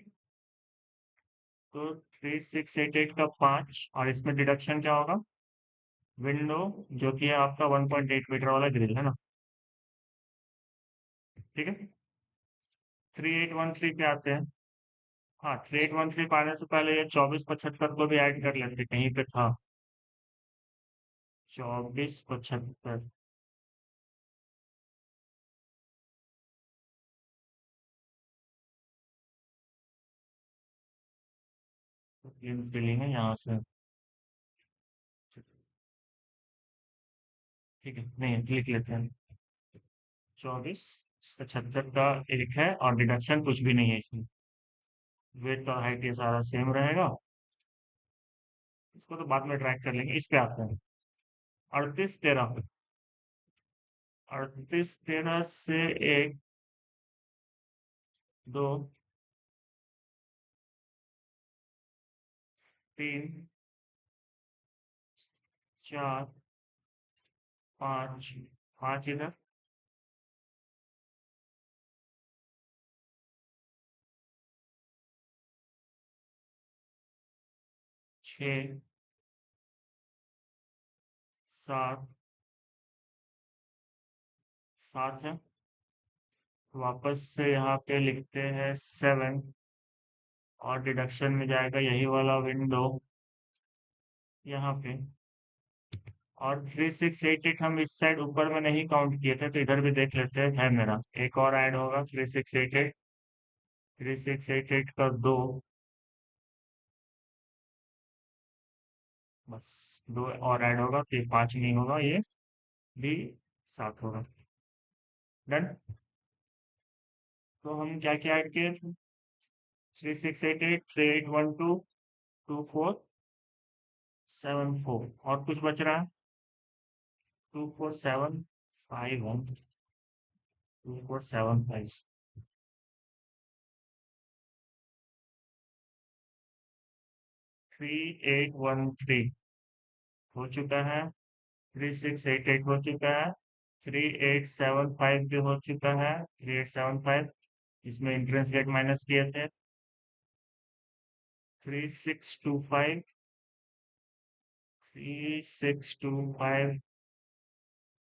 तो 3688 का पाँच, और इसमें डिडक्शन क्या होगा, विंडो, जो कि है आपका 1.8 मीटर वाला ग्रिल है ना। ठीक है, 3813 पे आते हैं। हाँ, 3813 पे आने से पहले ये 2475 को भी ऐड कर लेते, कहीं पे था 2475। ये फिलिंग है यहाँ से। ठीक है, नहीं लिख लेते हैं। 2475 का एक है, और डिडक्शन कुछ भी नहीं है इसमें। वेट और हाइट ये सारा सेम रहेगा, इसको तो बाद में ट्रैक कर लेंगे। इस पे आते हैं, 3813। 38 13 से 1 2 3 4 5 5 इधर 6 7 7 है। वापस से यहाँ पे लिखते हैं 7 और डिडक्शन में जाएगा यही वाला विंडो यहाँ पे। और 3688 हम इस साइड ऊपर में नहीं काउंट किए थे, तो इधर भी देख लेते हैं। है मेरा एक और ऐड होगा 3688। 3688 का 2, बस 2 और ऐड होगा तो ये 5 नहीं होगा, ये भी 7 होगा। डन। तो हम क्या क्या ऐड किए? 3688, 3812, 2474। और कुछ बच रहा है? 24751, 2475। 3813 हो चुका है। 3688 हो चुका है। 3875 भी हो चुका है। 3875 इसमें इंट्रेंस गेट माइनस किए थे। 3625, 3625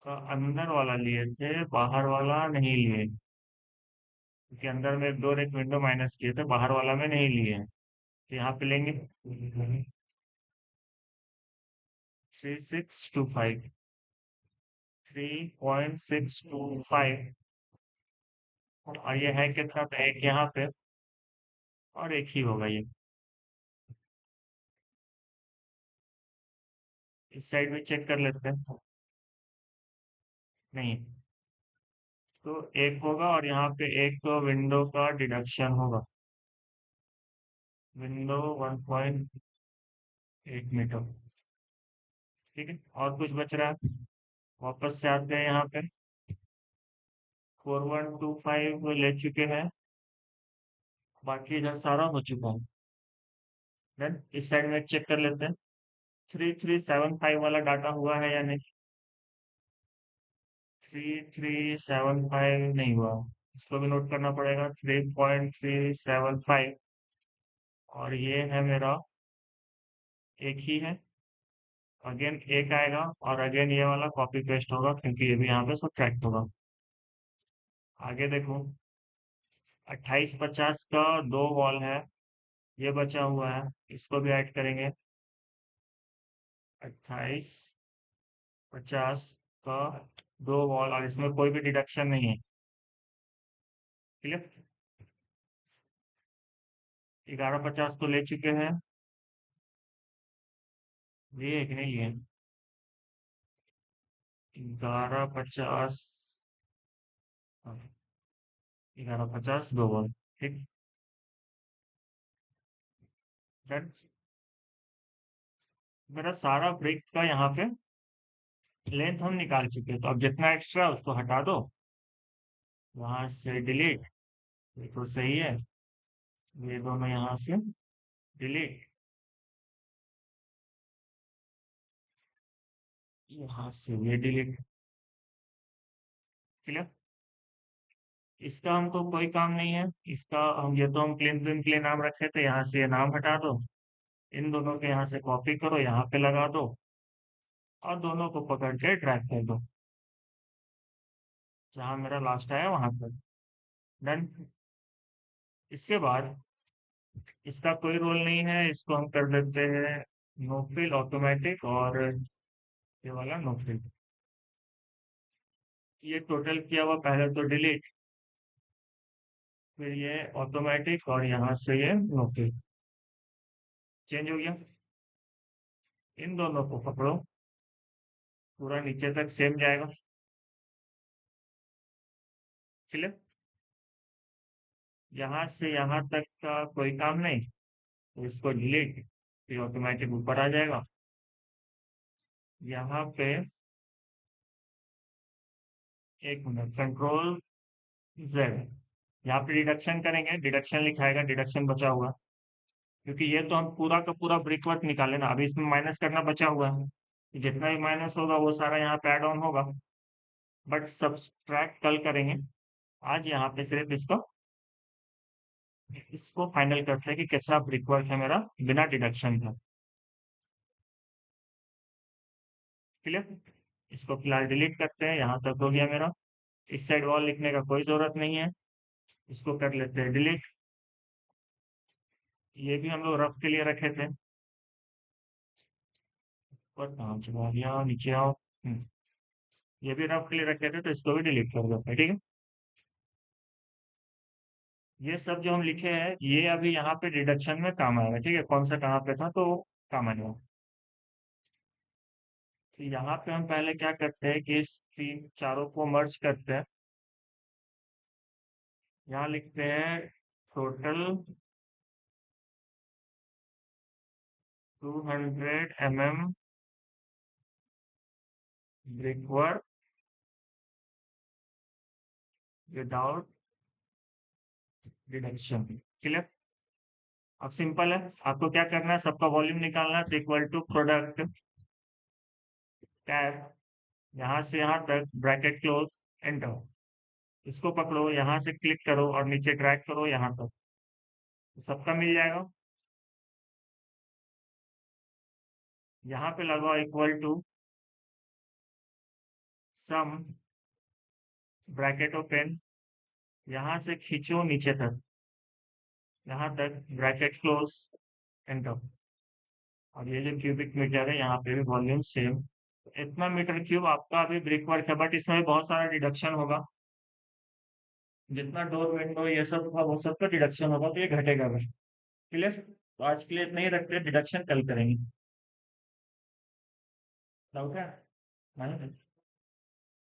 का अंदर वाला लिए थे, बाहर वाला नहीं लिए, क्योंकि अंदर में दो एक विंडो माइनस किए थे, बाहर वाला में नहीं लिए हैं। तो यहाँ पे लेंगे 3625, 3.625। और ये है कितना? तो एक यहाँ पे और एक ही होगा ये। इस साइड में चेक कर लेते हैं। नहीं, तो एक होगा और यहाँ पे एक तो विंडो का डिडक्शन होगा। Window 1.8 metre. ठीक है, और कुछ बच रहा है? वापस से आते हैं यहाँ पे। 4125 ले चुके हैं, बाकी इधर सारा हो चुका है। देन इस साइड में चेक कर लेते हैं। 3375 वाला डाटा हुआ है या नहीं? 3375 नहीं हुआ, इसको भी नोट करना पड़ेगा। 3.375 और ये है मेरा एक ही है। अगेन एक आएगा और अगेन ये वाला कॉपी पेस्ट होगा, क्योंकि ये भी यहाँ पे सब्ट्रैक्ट होगा। आगे देखो, 2850 का 2 वॉल है, ये बचा हुआ है, इसको भी ऐड करेंगे। 2850 का 2 वॉल और इसमें कोई भी डिडक्शन नहीं है। क्लियर? 1150 तो ले चुके हैं, ये कि नहीं है? 1150, 1150 2 वॉल। ठीक। Done। मेरा सारा ब्रिक का यहाँ पे लेंथ हम निकाल चुके हैं, तो अब जितना एक्स्ट्रा उसको हटा दो, वहां से डिलीट। ये तो सही है, ये दोनों यहाँ से डिलीट, यहाँ से ये डिलीट। क्लियर? इसका हमको कोई काम नहीं है, इसका हम ये तो हम प्लेन प्लेन के लिए नाम रखे थे, यहाँ से ये नाम हटा दो। इन दोनों के यहाँ से कॉपी करो, यहाँ पे लगा दो और दोनों को पकड़ के ड्रैग कर दो जहां मेरा लास्ट आया वहां पर। डन। इसके बाद इसका कोई रोल नहीं है, इसको हम कर देते हैं नो फिल ऑटोमेटिक, और ये वाला नो फिल। ये टोटल किया हुआ पहले तो डिलीट, फिर ये ऑटोमेटिक और यहाँ से ये नो फिल चेंज हो गया। इन दोनों को पकड़ो, पूरा नीचे तक सेम जाएगा। क्लियर? यहाँ से यहाँ तक का कोई काम नहीं, तो इसको डिलीट, फिर ऑटोमेटिक ऊपर आ जाएगा। यहाँ पे एक मिनट, कंट्रोल जेड। यहाँ पे डिडक्शन करेंगे, डिडक्शन लिखाएगा, डिडक्शन बचा हुआ, क्योंकि ये तो हम पूरा का पूरा ब्रिक वर्क निकाले ना, अभी इसमें माइनस करना बचा हुआ है। जितना भी माइनस होगा वो सारा यहाँ पे एड ऑन होगा, बट सब्सट्रैक्ट कल करेंगे। आज यहाँ पे सिर्फ इसको फाइनल करते हैं कि कितना ब्रिक वर्क है मेरा बिना डिडक्शन का। क्लियर। इसको फिलहाल डिलीट करते हैं, यहाँ तक हो गया मेरा। इस साइड वॉल लिखने का कोई जरूरत नहीं है, इसको कर लेते हैं डिलीट। ये भी हम लोग रफ के लिए रखे थे, और कहाँ चला गया, नीचे आओ। ये भी रफ के लिए रखे थे, तो इसको भी डिलीट कर देते हैं, ठीक है। ये सब जो हम लिखे हैं ये अभी यहाँ पे डिडक्शन में काम आएगा, ठीक है। कौन सा कहाँ पे था तो काम आएगा। तो यहाँ पे हम पहले क्या करते हैं कि इस तीन चारों को मर्ज करते हैं। यहाँ लिखते हैं total 200 mm brickwork without deduction. Clear. अब सिंपल है, आपको क्या करना है, सबका वॉल्यूम निकालना है, तो इक्वल टू प्रोडक्ट टैब, यहाँ से यहाँ तक ब्रैकेट क्लोज, एंटर। इसको पकड़ो, यहाँ से क्लिक करो और नीचे ड्रैग करो यहाँ तक, तो सबका मिल जाएगा। यहाँ पे लगाओ equal to sum bracket open, यहाँ से खींचो नीचे तक, यहाँ तक ब्रैकेट क्लोज, एंटर। और ये जो क्यूबिक मीटर है यहाँ पे भी वॉल्यूम सेम। इतना मीटर क्यूब आपका अभी ब्रिक वर्क है, बट इसमें बहुत सारा डिडक्शन होगा। जितना डोर विंडो ये सब था वो सब का डिडक्शन होगा, तो ये घटेगा बस। क्लियर। तो आज के लिए इतना ही रखते हैं, डिडक्शन कल करेंगे। डाउट है? नहीं?